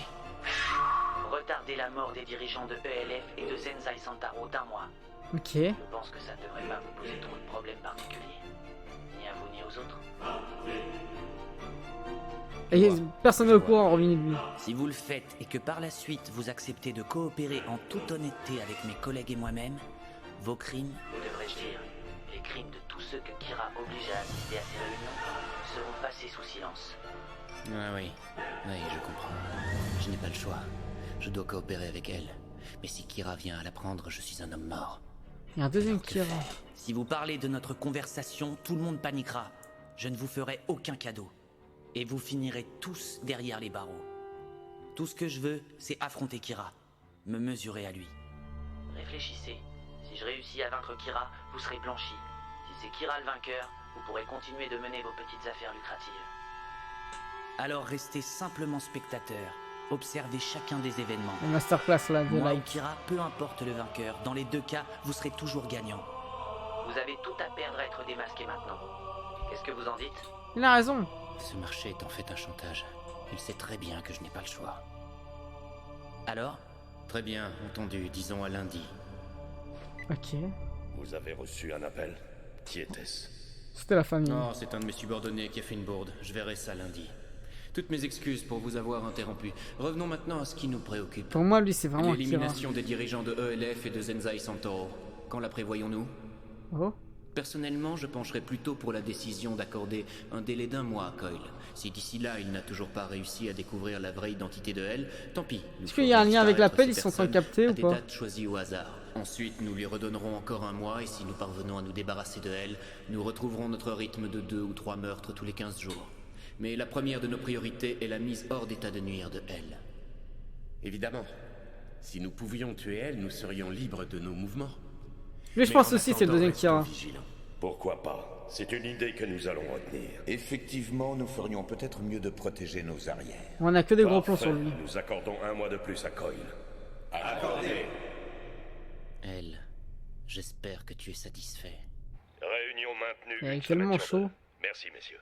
Retardez la mort des dirigeants de ELF et de Zenzai Santaro d'1 mois. Ok. Je pense que ça ne devrait pas vous poser trop de problèmes particuliers. Ni à vous ni aux autres. Et personne n'est au courant, hormis lui. Si vous le faites et que par la suite vous acceptez de coopérer en toute honnêteté avec mes collègues et moi-même, vos crimes, ou devrais-je dire, les crimes de tous ceux que Kira oblige à assister à ces réunions, seront passés sous silence. Ah oui, je comprends. Je n'ai pas le choix. Je dois coopérer avec elle. Mais si Kira vient à la prendre, je suis un homme mort. Il y a un deuxième Kira. Si vous parlez de notre conversation, tout le monde paniquera. Je ne vous ferai aucun cadeau. Et vous finirez tous derrière les barreaux. Tout ce que je veux, c'est affronter Kira. Me mesurer à lui. Réfléchissez. Si je réussis à vaincre Kira, vous serez blanchi. Si c'est Kira le vainqueur, vous pourrez continuer de mener vos petites affaires lucratives. Alors restez simplement spectateur. Observez chacun des événements. La masterclass là de Moi ou Light. Kira, peu importe le vainqueur, dans les deux cas, vous serez toujours gagnant. Vous avez tout à perdre à être démasqué maintenant. Qu'est-ce que vous en dites? Il a raison. Ce marché est en fait un chantage. Il sait très bien que je n'ai pas le choix. Alors? Très bien, entendu, disons à lundi. Ok. Vous avez reçu un appel. Qui était-ce? C'était la famille. Non, c'est un de mes subordonnés qui a fait une bourde. Je verrai ça lundi. Toutes mes excuses pour vous avoir interrompu. Revenons maintenant à ce qui nous préoccupe. Pour moi, lui, c'est vraiment Kira. L'élimination des dirigeants de ELF et de Zenzai Santaro. Quand la prévoyons-nous? Oh. Personnellement, je pencherais plutôt pour la décision d'accorder un délai d'1 mois à Coyle. Si d'ici là, il n'a toujours pas réussi à découvrir la vraie identité de elle, tant pis. Est-ce qu'il y a un lien avec l'appel? Ils sont en train de capter ou des pas? dates choisies au hasard. Ensuite, nous lui redonnerons encore 1 mois et si nous parvenons à nous débarrasser de elle, nous retrouverons notre rythme de 2 ou 3 meurtres tous les 15 jours. Mais la première de nos priorités est la mise hors d'état de nuire de elle. Évidemment. Si nous pouvions tuer elle, nous serions libres de nos mouvements. Lui, je pense aussi c'est le deuxième Kira. Pourquoi pas? C'est une idée que nous allons retenir. Effectivement, nous ferions peut-être mieux de protéger nos arrières. On a que des gros plans Parfait. sur lui. Nous accordons 1 mois de plus à Coyle. Accordé. Elle, j'espère que tu es satisfait. Réunion maintenue. Il est une tellement semaine sur chaud. 2. Merci, messieurs.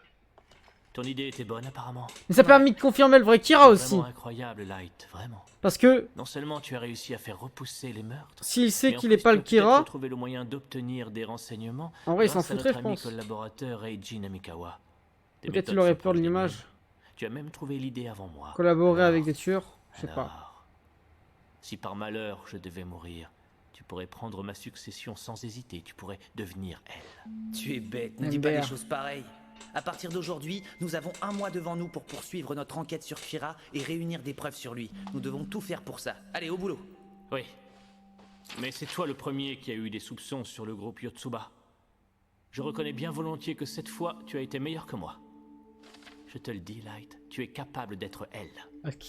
Ton idée était bonne apparemment. Mais ça a permis de confirmer le vrai Kira aussi. Vraiment incroyable, Light, vraiment. Parce que Non seulement tu as réussi à faire repousser les meurtres, s'il sait mais en qu'il plus, est pas tu le as peut-être Kira, retrouvé le moyen d'obtenir des renseignements. En vrai, il s'en grâce à foutrait, notre je ami pense. collaborateur Reiji Namikawa. Tes peut-être méthodes il aurait sont peur de proches des l'image. miennes. Tu as même trouvé l'idée avant moi. Collaborer avec des tueurs, je sais pas. Alors, si par malheur je devais mourir, tu pourrais prendre ma succession sans hésiter. Tu pourrais devenir elle. Tu es bête, ne dis pas des choses pareilles. À partir d'aujourd'hui, nous avons 1 mois devant nous pour poursuivre notre enquête sur Kira et réunir des preuves sur lui. Nous devons tout faire pour ça. Allez, au boulot. Oui. Mais c'est toi le premier qui a eu des soupçons sur le groupe Yotsuba. Je reconnais bien volontiers que cette fois, tu as été meilleur que moi. Je te le dis, Light, tu es capable d'être elle. Ok.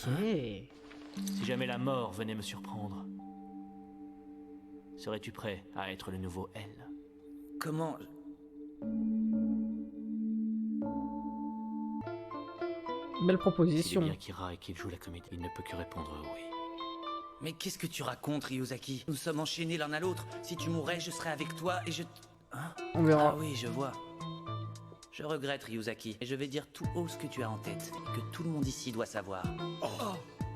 Si jamais la mort venait me surprendre, serais-tu prêt à être le nouveau elle? Comment... Belle S'il proposition. est bien Kira et qu'il joue la comédie, il ne peut que répondre oui. Mais qu'est-ce que tu racontes, Ryuzaki? Nous sommes enchaînés l'un à l'autre. Si tu mourais, je serais avec toi et je... Hein? On verra. Ah oui, je vois. Je regrette, Ryuzaki, et je vais dire tout haut ce que tu as en tête, et que tout le monde ici doit savoir.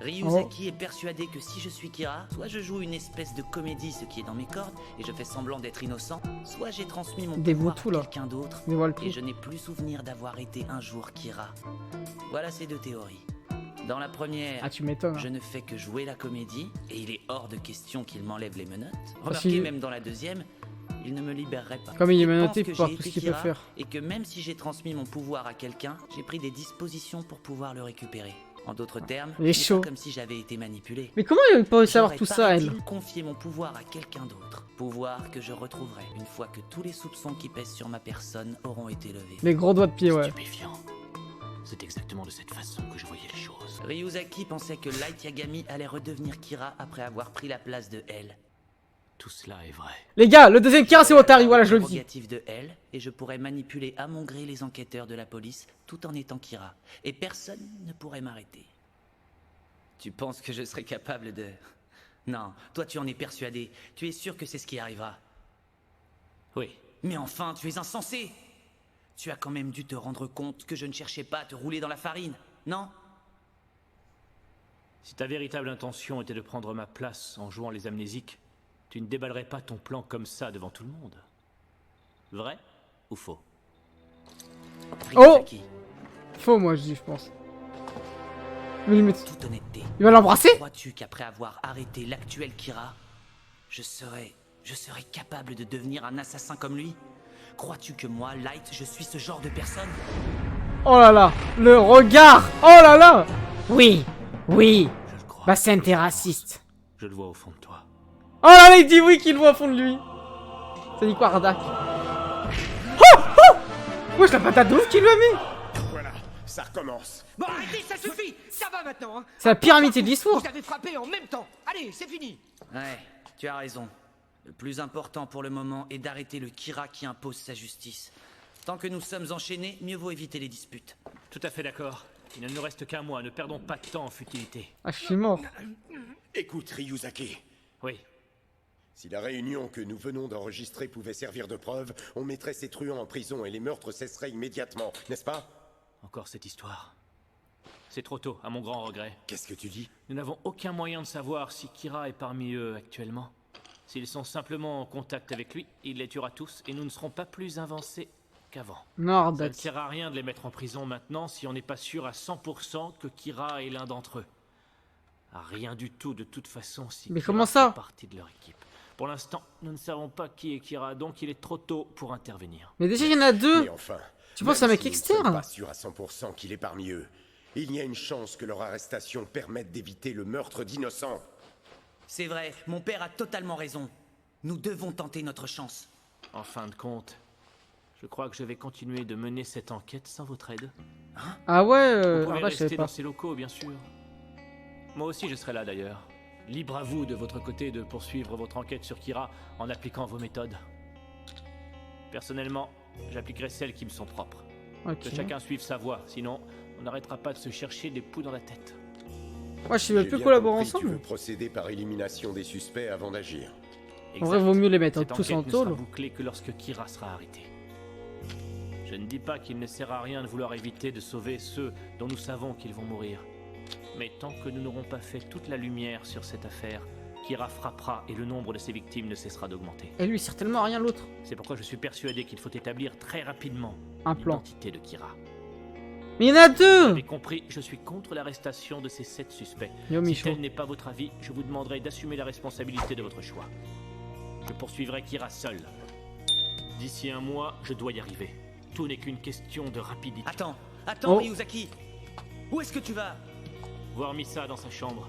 Ryuzaki est persuadé que si je suis Kira, soit je joue une espèce de comédie, ce qui est dans mes cordes, et je fais semblant d'être innocent, soit j'ai transmis mon Dévoue pouvoir tout, à là. quelqu'un d'autre, Dévoile et tout. je n'ai plus souvenir d'avoir été un jour Kira. Voilà ces 2 théories. Dans la première, Ah, tu m'étonnes. je ne fais que jouer la comédie, et il est hors de question qu'il m'enlève les menottes. Parce Remarquez, qu'il- même dans la deuxième, il ne me libérerait pas. Comme il est pense menotté que par j'ai tout ce été qu'il peut Kira, faire. Et que même si j'ai transmis mon pouvoir à quelqu'un, j'ai pris des dispositions pour pouvoir le récupérer. En d'autres termes, Il est c'est chaud. pas comme si j'avais été manipulé. Mais comment il peut savoir J'aurais, tout ça, paraît-il, elle? confié mon pouvoir à quelqu'un d'autre. Pouvoir que je retrouverai une fois que tous les soupçons qui pèsent sur ma personne auront été levés. Les gros doigts de pied, ouais. Stupéfiant. C'est exactement de cette façon que je voyais les choses. Ryuzaki pensait que Light Yagami allait redevenir Kira après avoir pris la place de L. Tout cela est vrai. Les gars, le deuxième Kira, c'est Watari, voilà, je le dis. Prérogative de L, et je pourrais manipuler à mon gré les enquêteurs de la police tout en étant Kira. Et personne ne pourrait m'arrêter. Tu penses que je serais capable de... Non, toi tu en es persuadé. Tu es sûr que c'est ce qui arrivera. Oui. Mais enfin, tu es insensé. Tu as quand même dû te rendre compte que je ne cherchais pas à te rouler dans la farine, non? Si ta véritable intention était de prendre ma place en jouant les amnésiques, tu ne déballerais pas ton plan comme ça devant tout le monde. Vrai ou faux? Oh! Faux, moi, je dis, je pense. Mais je me... Toute honnêteté. Il va l'embrasser? Crois-tu qu'après avoir arrêté l'actuel Kira, je serais capable de devenir un assassin comme lui? Crois-tu que moi, Light, je suis ce genre de personne? Oh là là, le regard! Oh là là! Oui, oui. Bah, c'est raciste. Je le vois au fond de toi. Oh là là, il dit oui qu'il le voit au fond de lui. Ça dit quoi, Ardak? Oh! Oh! Wesh, la patate de ouf qu'il lui a mis! Voilà, ça recommence. Bon, arrêtez, ça suffit. Ça va maintenant, hein. C'est la pire amitié de l'histoire. Vous avez frappé en même temps. Allez, c'est fini. Ouais, tu as raison. Le plus important pour le moment est d'arrêter le Kira qui impose sa justice. Tant que nous sommes enchaînés, mieux vaut éviter les disputes. Tout à fait d'accord. Il ne nous reste qu'un mois, ne perdons pas de temps en futilité. Ah, je suis mort. Écoute, Ryuzaki. Oui. Si la réunion que nous venons d'enregistrer pouvait servir de preuve, on mettrait ces truands en prison et les meurtres cesseraient immédiatement, n'est-ce pas? Encore cette histoire. C'est trop tôt, à mon grand regret. Qu'est-ce que tu dis? Nous n'avons aucun moyen de savoir si Kira est parmi eux actuellement. S'ils sont simplement en contact avec lui, il les tuera tous et nous ne serons pas plus avancés qu'avant. Non, Ça ne sert à rien de les mettre en prison maintenant si on n'est pas sûr à 100% que Kira est l'un d'entre eux. À rien du tout de toute façon si Mais Kira comment ça fait partie de leur équipe. Pour l'instant, nous ne savons pas qui est Kira, donc il est trop tôt pour intervenir. Mais déjà, il y en a deux. Mais enfin, Tu penses à un même mec si nous ne externe? sommes pas sûr à 100% qu'il est parmi eux. Il y a une chance que leur arrestation permette d'éviter le meurtre d'innocents. C'est vrai, mon père a totalement raison. Nous devons tenter notre chance. En fin de compte, je crois que je vais continuer de mener cette enquête sans votre aide. Ah ouais, Vous pouvez Arda, je savais rester pas. dans ces locaux, bien sûr. Moi aussi, je serai là d'ailleurs. Libre à vous, de votre côté, de poursuivre votre enquête sur Kira en appliquant vos méthodes. Personnellement, j'appliquerai celles qui me sont propres. Ok. Que chacun suive sa voie, sinon on n'arrêtera pas de se chercher des poux dans la tête. Ouais, je sais même J'ai plus bien collaborer compris, Tu veux ensemble. procéder par élimination des suspects avant d'agir. En vrai, vaut mieux les mettre Cette tous en enquête ne sera tôle. bouclée que lorsque Kira sera arrêté. Je ne dis pas qu'il ne sert à rien de vouloir éviter de sauver ceux dont nous savons qu'ils vont mourir. Mais tant que nous n'aurons pas fait toute la lumière sur cette affaire, Kira frappera et le nombre de ses victimes ne cessera d'augmenter. Et lui, il sert tellement à rien l'autre. C'est pourquoi je suis persuadé qu'il faut établir très rapidement Un plan. l'identité de Kira. Mais il y en a Vous deux. avez compris, je suis contre l'arrestation de ces 7 suspects. Yo, Si Michaud. tel n'est pas votre avis, je vous demanderai d'assumer la responsabilité de votre choix. Je poursuivrai Kira seul. D'ici un mois, je dois y arriver. Tout n'est qu'une question de rapidité. Attends, Oh. Ryuzaki. Où est-ce que tu vas? Voir Misa dans sa chambre.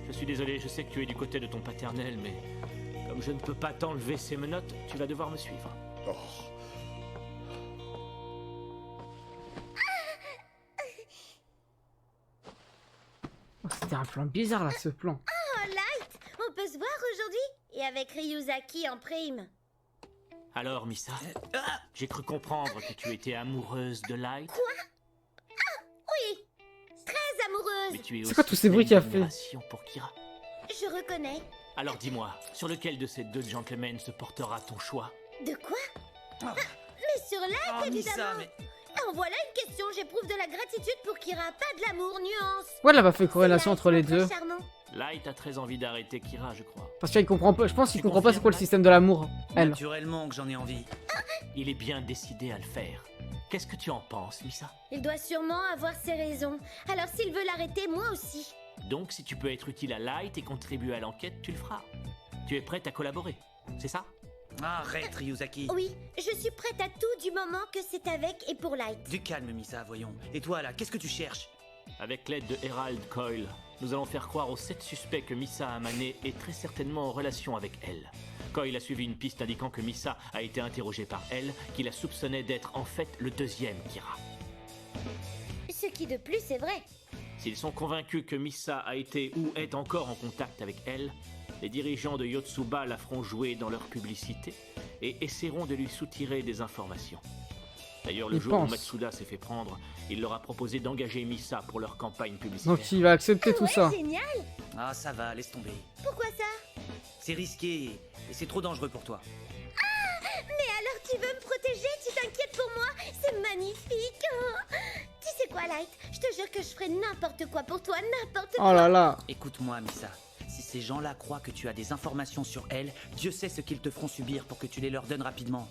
Je suis désolé, je sais que tu es du côté de ton paternel, mais comme je ne peux pas t'enlever ces menottes, tu vas devoir me suivre. Oh. Oh, c'était un plan bizarre là, ce plan. Oh, Light, on peut se voir aujourd'hui? Et avec Ryuzaki en prime. Alors, Misa, j'ai cru comprendre que tu étais amoureuse de Light, Quoi? Ah, oui, très mais amoureuse. tu es C'est quoi aussi tous ces bruits qu'il a fait? admiration pour Kira. Je reconnais. Alors dis-moi, sur lequel de ces deux gentlemen se portera ton choix? De quoi? Ah, mais sur Light, évidemment. En voilà une question, j'éprouve de la gratitude pour Kira, pas de l'amour, nuance. Ouais, elle a pas fait corrélation entre les deux. Très charmant. Light a très envie d'arrêter Kira, je crois. Parce qu'il comprend pas. Je pense qu'il comprend pas c'est quoi le système de l'amour. Elle. Naturellement que j'en ai envie. Il est bien décidé à le faire. Qu'est-ce que tu en penses, Misa? Il doit sûrement avoir ses raisons. Alors s'il veut l'arrêter, moi aussi. Donc, si tu peux être utile à Light et contribuer à l'enquête, tu le feras. Tu es prête à collaborer, c'est ça? Arrête, Ryuzaki. Oui, je suis prête à tout du moment que c'est avec et pour Light. Du calme, Misa, voyons. Et toi, là, qu'est-ce que tu cherches? Avec l'aide de Herald Coyle, nous allons faire croire aux 7 suspects que Misa Amane est très certainement en relation avec elle. Coyle a suivi une piste indiquant que Misa a été interrogée par elle, qui la soupçonnait d'être en fait le deuxième Kira. Ce qui de plus est vrai. S'ils sont convaincus que Misa a été ou est encore en contact avec elle, les dirigeants de Yotsuba la feront jouer dans leur publicité et essaieront de lui soutirer des informations. D'ailleurs, le jour où Matsuda s'est fait prendre, il leur a proposé d'engager Misa pour leur campagne publicitaire. Donc il va accepter tout ça. Génial. Ah, ça va, laisse tomber. Pourquoi ça? C'est risqué et c'est trop dangereux pour toi. Ah, mais alors tu veux me protéger? Tu t'inquiètes pour moi? C'est magnifique. Oh. Tu sais quoi, Light? Je te jure que je ferai n'importe quoi pour toi, n'importe quoi. Oh là là. Écoute-moi, Misa. Si ces gens-là croient que tu as des informations sur elle, Dieu sait ce qu'ils te feront subir pour que tu les leur donnes rapidement.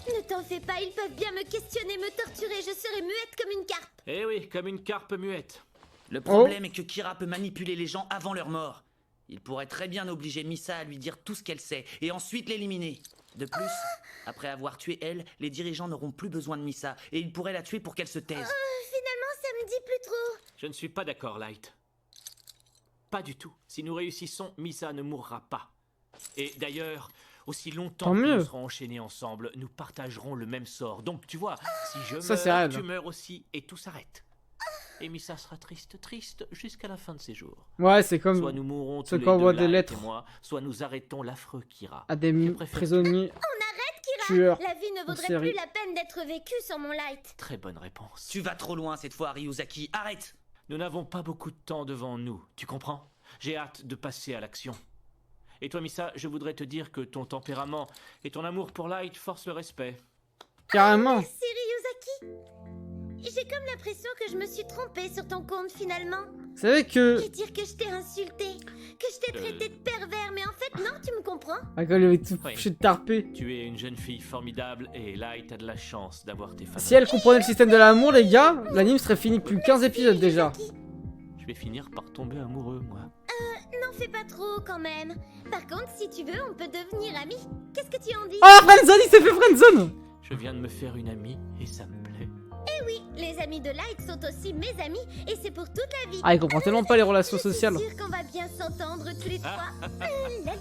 Ne t'en fais pas, ils peuvent bien me questionner, me torturer, je serai muette comme une carpe. Eh oui, comme une carpe muette. Le problème est que Kira peut manipuler les gens avant leur mort. Il pourrait très bien obliger Misa à lui dire tout ce qu'elle sait et ensuite l'éliminer. De plus, après avoir tué elle, les dirigeants n'auront plus besoin de Misa et ils pourraient la tuer pour qu'elle se taise. Finalement, ça me dit plus trop. Je ne suis pas d'accord, Light. Pas du tout. Si nous réussissons, Misa ne mourra pas. Et d'ailleurs, aussi longtemps que nous serons enchaînés ensemble, nous partagerons le même sort. Donc tu vois, si je meurs, tu meurs aussi et tout s'arrête. Et Misa sera triste jusqu'à la fin de ses jours. Ouais, c'est comme soit nous mourrons tous ceux les qui envoient deux, des Light lettres et moi, soit nous arrêtons l'affreux Kira. à des prisonniers. On arrête, Kira. Tueur La vie ne en vaudrait série. plus la peine d'être vécue sans mon Light. Très bonne réponse. Tu vas trop loin cette fois, Ryuzaki. Arrête. Nous n'avons pas beaucoup de temps devant nous, tu comprends? J'ai hâte de passer à l'action. Et toi, Misa, je voudrais te dire que ton tempérament et ton amour pour Light forcent le respect. Carrément. Merci, Ryuzaki. J'ai comme l'impression que je me suis trompée sur ton compte finalement. Vous savez que... Et dire que je t'ai insulté, que je t'ai traité de pervers, mais en fait non, tu me comprends? Ah, quand il avait tout couché de tarpé. Tu es une jeune fille formidable et Light a de la chance d'avoir tes fans. Si elle comprenait le système de l'amour, les gars, l'anime serait fini depuis 15 épisodes déjà. Je vais finir par tomber amoureux, moi. N'en fais pas trop quand même. Par contre, si tu veux, on peut devenir amis. Qu'est-ce que tu en dis? Oh, Friendzone, il s'est fait friendzone. Je viens de me faire une amie et ça me plaît. Eh oui, les amis de Light sont aussi mes amis et c'est pour toute la vie. Ah, il comprend tellement pas les relations sociales. Je suis sûre qu'on va bien s'entendre tous les trois.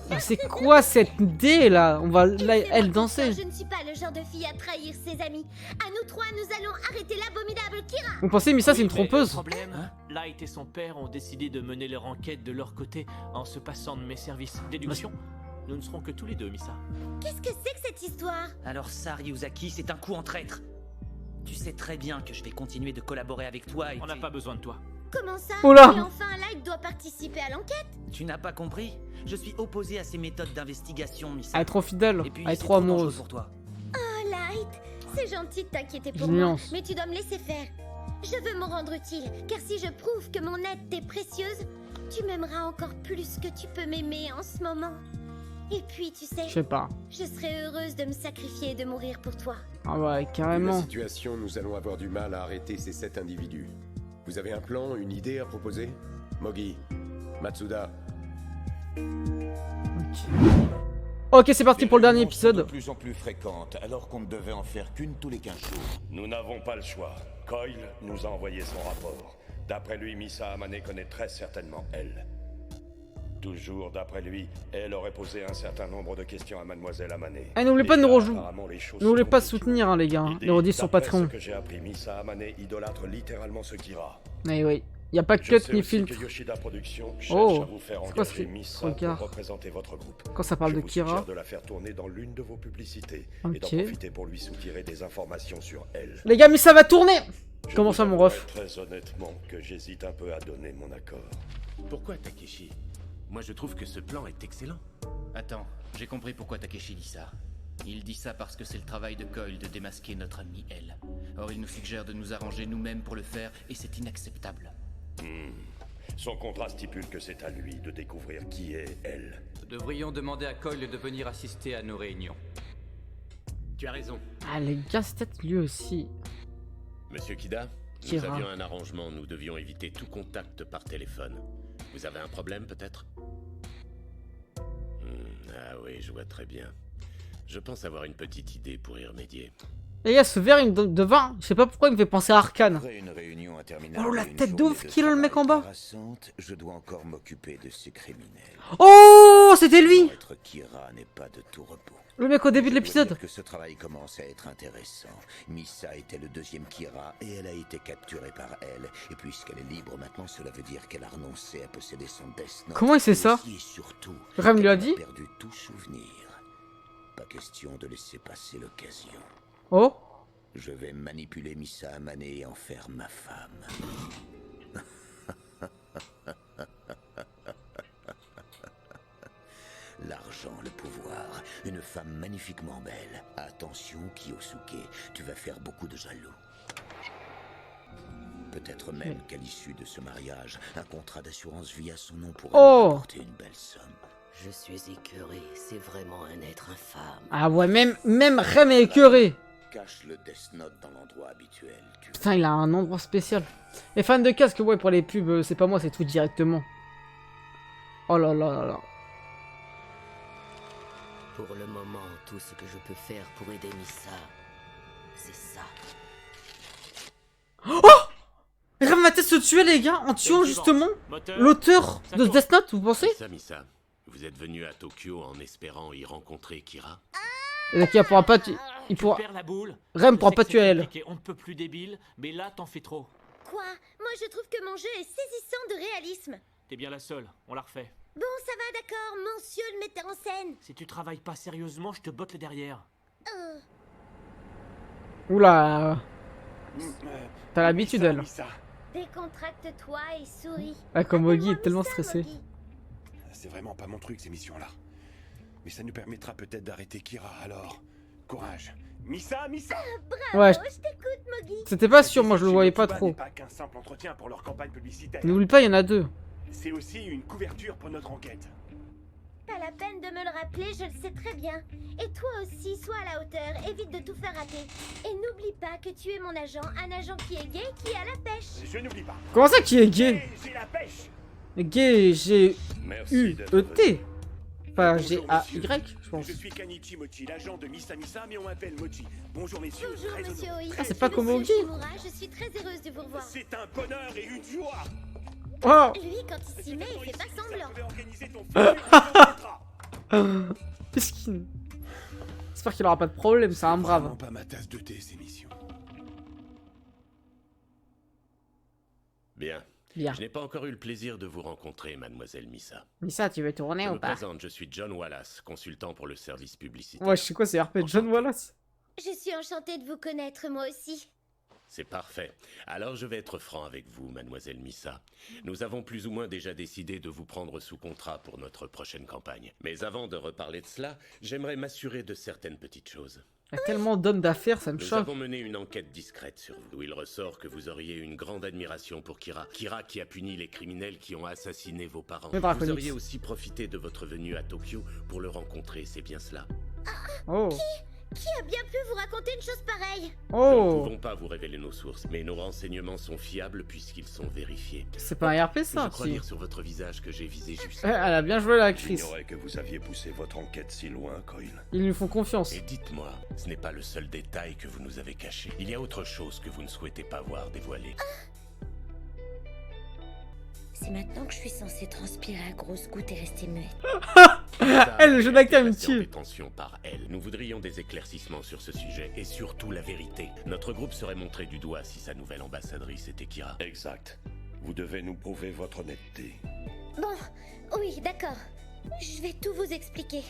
Mais c'est quoi cette idée là? On va là, elle danser. Je ne suis pas le genre de fille à trahir ses amis. À nous trois, nous allons arrêter l'abominable Kira. Vous pensez, mais ça c'est une trompeuse? Le problème, Light et son père ont décidé de mener leur enquête de leur côté en se passant de mes services. Déduction, nous ne serons que tous les deux, Misa. Qu'est-ce que c'est que cette histoire? Alors ça, Ryuzaki, c'est un coup en traître. Tu sais très bien que je vais continuer de collaborer avec toi et on n'a pas besoin de toi. Comment ça? Oula. Et enfin, Light doit participer à l'enquête. Tu n'as pas compris? Je suis opposé à ces méthodes d'investigation, Misa. Elle est trop fidèle, Et puis, elle est c'est trop dangereux amoureuse. pour toi. Oh, Light, c'est gentil de t'inquiéter pour Nuance. moi, mais tu dois me laisser faire. Je veux me rendre utile, car si je prouve que mon aide t'est précieuse, tu m'aimeras encore plus que tu peux m'aimer en ce moment. Et puis, tu sais, Je sais pas. je serais heureuse de me sacrifier et de mourir pour toi. Ah ouais, Vu la carrément. situation, nous allons avoir du mal à arrêter ces 7 individus. Vous avez un plan, une idée à proposer? Mogi, Matsuda. Ok, c'est parti pour le dernier épisode. De plus en plus fréquente, alors qu'on ne devait en faire qu'une tous les 15 jours. Nous n'avons pas le choix. Coyle nous a envoyé son rapport. D'après lui, Misa Amane connaît très certainement elle. Toujours d'après lui, elle aurait posé un certain nombre de questions à Mademoiselle Amane. Ah, n'oubliez pas de nous rejoindre. Apparemment, les choses N'oubliez sont pas de soutenir, hein, les gars. Hein. Les rediffs sur D'après Patreon. ce que j'ai appris, Misa Amane idolâtre littéralement ce Kira. Mais oui, y a pas de Je cut sais ni aussi filtre. que Yoshida Productions cherche Oh, à vous faire c'est quoi engager ce Misa regard pour représenter votre groupe. Quand ça parle Je de vous Kira. suggère de la faire tourner dans l'une de vos publicités et d'en Ok. profiter pour lui soutirer des informations sur elle. Les gars, mais ça va tourner. Je Comment vous ça, mon avouerai ref? Très honnêtement que j'hésite un peu à donner mon accord. Pourquoi Takeshi? Moi je trouve que ce plan est excellent. Attends, j'ai compris pourquoi Takeshi dit ça. Il dit ça parce que c'est le travail de Coyle de démasquer notre amie elle. Or il nous suggère de nous arranger nous-mêmes pour le faire et c'est inacceptable. Son contrat stipule que c'est à lui de découvrir qui est elle. Nous devrions demander à Coyle de venir assister à nos réunions. Tu as raison. Ah, les gars, c'est peut-être lui aussi. Monsieur Kida, nous Kira. avions un arrangement, nous devions éviter tout contact par téléphone. Vous avez un problème peut-être? Ah oui, je vois très bien. Je pense avoir une petite idée pour y remédier. Les gars, ce verre de vin, je sais pas pourquoi il me fait penser à Arcane. Après une réunion interminable Oh, la et une tête de ouf journée qu'il a le mec en bas. harassante, je dois encore m'occuper de ces criminels. Oh, c'était lui. Être Kira n'est pas de tout repos. Le mec au début de Je dois l'épisode. dire que ce travail commence à être intéressant. Misa était le deuxième Kira et elle a été capturée par elle. Et puisqu'elle est libre maintenant, cela veut dire qu'elle a renoncé à posséder son Death Note. Comment il sait ça? Et surtout, Ram lui a qu'elle dit? perdu tout souvenir. Pas question de laisser passer l'occasion. Oh. Je vais manipuler Misa Amane et en faire ma femme. L'argent, le pouvoir, une femme magnifiquement belle. Attention, Kiyosuke, tu vas faire beaucoup de jaloux. Peut-être même qu'à l'issue de ce mariage, un contrat d'assurance vie à son nom pourrait Oh. lui apporter une belle somme. Je suis écœuré, c'est vraiment un être infâme. Ah ouais, même Rem est écœuré. Cache le Death Note dans l'endroit habituel. Putain, il a un endroit spécial. Et fan de casque, ouais, pour les pubs, c'est pas moi, c'est tout directement. Oh là là là là. Pour le moment, tout ce que je peux faire pour aider Misa, c'est ça. Oh! Rem va peut-être se tuer, les gars, en tuant justement l'auteur de Death Note, vous pensez? Misa, vous êtes venu à Tokyo en espérant y rencontrer Kira? Et donc il pourra pas tuer. Il Tu pourra. perds la boule. Rem Je pourra sais pas que tuer c'est elle. compliqué, on ne peut plus débile, mais là t'en fais trop. Quoi? Moi je trouve que mon jeu est saisissant de réalisme. T'es bien la seule, on la refait. Bon, ça va, d'accord, monsieur le metteur en scène. Si tu travailles pas sérieusement, je te botte le derrière. Oula. T'as l'habitude, elle. Décontracte-toi et souris. Ah, comme Ogi est tellement stressé. C'est vraiment pas mon truc, ces missions-là. Mais ça nous permettra peut-être d'arrêter Kira, alors... Courage. Misa, Misa. Bravo, Ouais, je t'écoute, Mogi. c'était pas sûr, moi je le voyais pas Tsuba trop. n'est pas qu'un simple entretien pour leur campagne publicitaire. N'oublie pas, il y en a deux. C'est aussi une couverture pour notre enquête. Pas la peine de me le rappeler, je le sais très bien. Et toi aussi, sois à la hauteur, évite de tout faire rater. Et n'oublie pas que tu es mon agent, un agent qui est gay, qui a la pêche. Je n'oublie pas. Comment ça qui est gay? J'ai la pêche. Gay, Merci d'être G-U-E-T. Enfin, G-A-Y, je pense. Je suis Kanichi Mochi, l'agent de Misa Misa, mais on m'appelle Mochi. Bonjour messieurs. Bonjour très monsieur honoré. Oi. Ah, c'est pas comme Ogi. Shimura, je suis très heureuse de vous revoir. C'est un bonheur et une joie. Oh. Lui, quand il s'y met, il fait pas semblant. Qu'est-ce qu'il... J'espère qu'il aura pas de problème, c'est un brave. Pas ma tasse de thé, ces missions. Bien. Bien. Je n'ai pas encore eu le plaisir de vous rencontrer, mademoiselle Misa. Misa, tu veux tourner Je ou me pas? présente, je suis John Wallace, consultant pour le service publicitaire. Ouais, je sais quoi, c'est RP John Wallace. Je suis enchantée de vous connaître, moi aussi. C'est parfait. Alors je vais être franc avec vous, mademoiselle Misa. Nous avons plus ou moins déjà décidé de vous prendre sous contrat pour notre prochaine campagne. Mais avant de reparler de cela, j'aimerais m'assurer de certaines petites choses. Il y a tellement d'hommes d'affaires, ça me Nous choque. avons mené une enquête discrète sur vous, où il ressort que vous auriez une grande admiration pour Kira. Kira qui a puni les criminels qui ont assassiné vos parents. Le Vous Draconix. auriez aussi profité de votre venue à Tokyo pour le rencontrer, c'est bien cela. Oh. Qui a bien pu vous raconter une chose pareille? Nous ne Oh. pouvons pas vous révéler nos sources, mais nos renseignements sont fiables puisqu'ils sont vérifiés. C'est pas un RP Je ça, crois si. lire sur votre visage que j'ai visé juste. Elle a bien joué la Chris. J'ignorais que vous aviez poussé votre enquête si loin, Coil. Ils lui font confiance. Et dites-moi, ce n'est pas le seul détail que vous nous avez caché. Il y a autre chose que vous ne souhaitez pas voir dévoilée. C'est maintenant que je suis censée transpirer à grosses gouttes et rester muette. Elle, le jeu d'acteur me Placé en tue. détention par elle. Nous voudrions des éclaircissements sur ce sujet et surtout la vérité. Notre groupe serait montré du doigt si sa nouvelle ambassadrice était Kira. Exact. Vous devez nous prouver votre honnêteté. Bon, oui, d'accord. Je vais tout vous expliquer.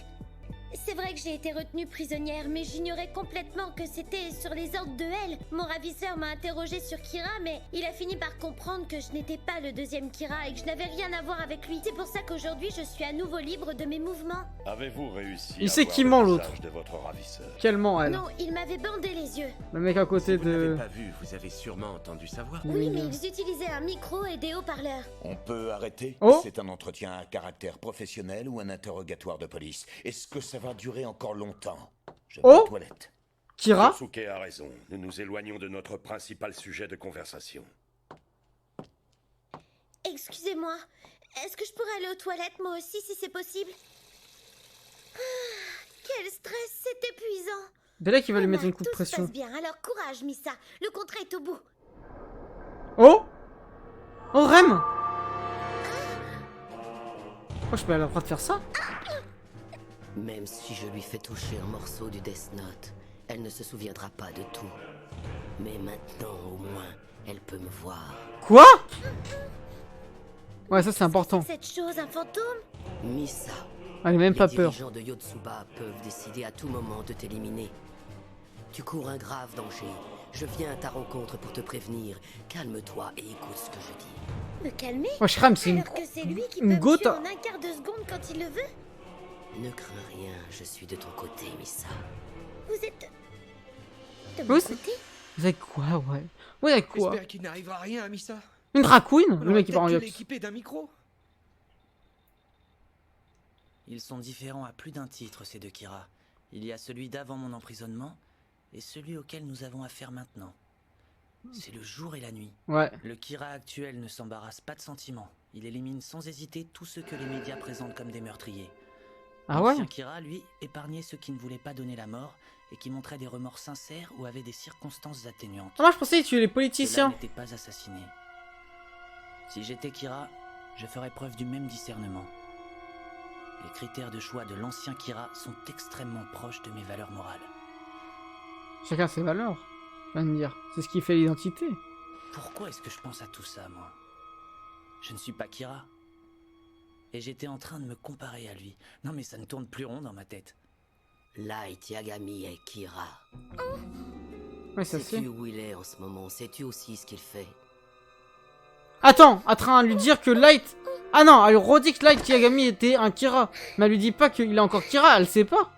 C'est vrai que j'ai été retenue prisonnière, mais j'ignorais complètement que c'était sur les ordres de elle. Mon ravisseur m'a interrogé sur Kira, mais il a fini par comprendre que je n'étais pas le deuxième Kira et que je n'avais rien à voir avec lui. C'est pour ça qu'aujourd'hui, je suis à nouveau libre de mes mouvements. Avez-vous réussi Il à sait voir qui le ment, visage l'autre. de votre ravisseur? Quelle ment, elle. Non, il m'avait bandé les yeux. Le mec à côté Vous n'avez de... pas vu, vous avez sûrement entendu sa voix. Oui, mais ils utilisaient un micro et des haut-parleurs. On peut arrêter? Oh. C'est un entretien à caractère professionnel ou un interrogatoire de police? Est-ce que ça va durer encore longtemps? Je vais Oh. aux toilettes. Kira? Sosuke a raison. Nous nous éloignons de notre principal sujet de conversation. Excusez-moi, est-ce que je pourrais aller aux toilettes moi aussi si c'est possible? Ah, Quel stress, c'est épuisant. Bella qui va lui Emma, mettre une coup de tout se pression. passe bien, alors courage, Missa. Le contrat est au bout. Oh! Oh, Rem! Oh, je peux aller en train de faire ça? Même si je lui fais toucher un morceau du Death Note, elle ne se souviendra pas de tout. Mais maintenant, au moins, elle peut me voir. Quoi? Ouais, ça c'est important. Cette chose, un fantôme? Missa. Elle a même pas peur. Les dirigeants de Yotsuba peuvent décider à tout moment de t'éliminer. Tu cours un grave danger. Je viens à ta rencontre pour te prévenir. Calme-toi et écoute ce que je dis. Me calmer? Wesh, Rem, c'est Alors que c'est lui qui peut une me gote. tuer en un quart de seconde quand il le veut? Ne crains rien, je suis de ton côté, Missa. Vous êtes... de Oui, mon c'est- côté? Vous avez quoi, ouais? Ouais, avec quoi? J'espère qu'il n'arrivera rien à Missa. Une drag queen? On Le aurait mec qui part en peut-être dû yacht. l'équiper d'un micro. Ils sont différents à plus d'un titre, ces deux Kira. Il y a celui d'avant mon emprisonnement et celui auquel nous avons affaire maintenant. C'est le jour et la nuit. Ouais. Le Kira actuel ne s'embarrasse pas de sentiments. Il élimine sans hésiter tous ceux que les médias présentent comme des meurtriers. Ah ouais? L'ancien Kira, lui, épargnait ceux qui ne voulaient pas donner la mort et qui montraient des remords sincères ou avaient des circonstances atténuantes. Ah, moi je pensais que tu es les Cela politiciens. n'était pas assassiné. Si j'étais Kira, je ferais preuve du même discernement. Les critères de choix de l'ancien Kira sont extrêmement proches de mes valeurs morales. Chacun ses valeurs. Je viens de dire. C'est ce qui fait l'identité. Pourquoi est-ce que je pense à tout ça, moi? Je ne suis pas Kira. Et j'étais en train de me comparer à lui. Non mais ça ne tourne plus rond dans ma tête. Light Yagami est Kira. Ouais, ça se fait. Sais-tu où il est en ce moment? Sais-tu aussi ce qu'il fait? Attends, en train de lui dire que Light... Ah non, elle redit que Light Yagami était un Kira. Mais elle lui dit pas qu'il est encore Kira, elle sait pas.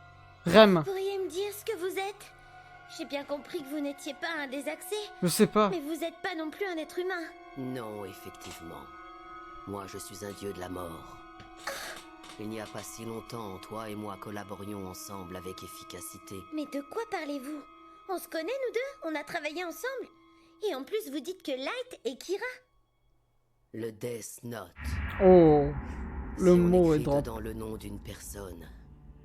Rem. Vous pourriez me dire ce que vous êtes? J'ai bien compris que vous n'étiez pas un désaxé. Je sais pas. Mais vous n'êtes pas non plus un être humain. Non, effectivement. Moi, je suis un dieu de la mort. Il n'y a pas si longtemps, toi et moi collaborions ensemble avec efficacité. Mais de quoi parlez-vous? On se connaît, nous deux? On a travaillé ensemble? Et en plus, vous dites que Light est Kira? Le Death Note. Oh. Le Si on mot est écrit drôle. dedans le nom d'une personne,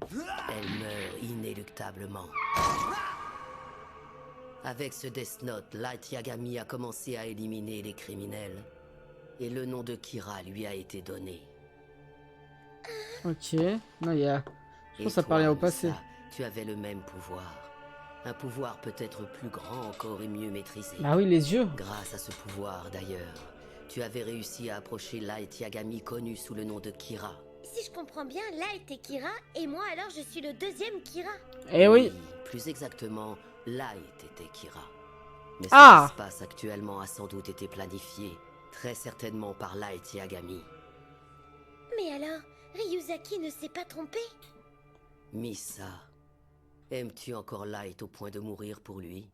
elle meurt inéluctablement. Avec ce Death Note, Light Yagami a commencé à éliminer les criminels. Et le nom de Kira lui a été donné. Ok. Non, il y a... Je Et pense que ça toi, parlait au passé. Missa, tu avais le même pouvoir. Un pouvoir peut-être plus grand encore et mieux maîtrisé. Bah oui, les yeux. Grâce à ce pouvoir, d'ailleurs, tu avais réussi à approcher Light Yagami connu sous le nom de Kira. Si je comprends bien, Light est Kira, et moi alors je suis le deuxième Kira. Eh oui. Plus exactement, Light était Kira. Mais Ah. ce qui se passe actuellement a sans doute été planifié, très certainement par Light Yagami. Mais alors, Ryuzaki ne s'est pas trompé? Missa, aimes-tu encore Light au point de mourir pour lui?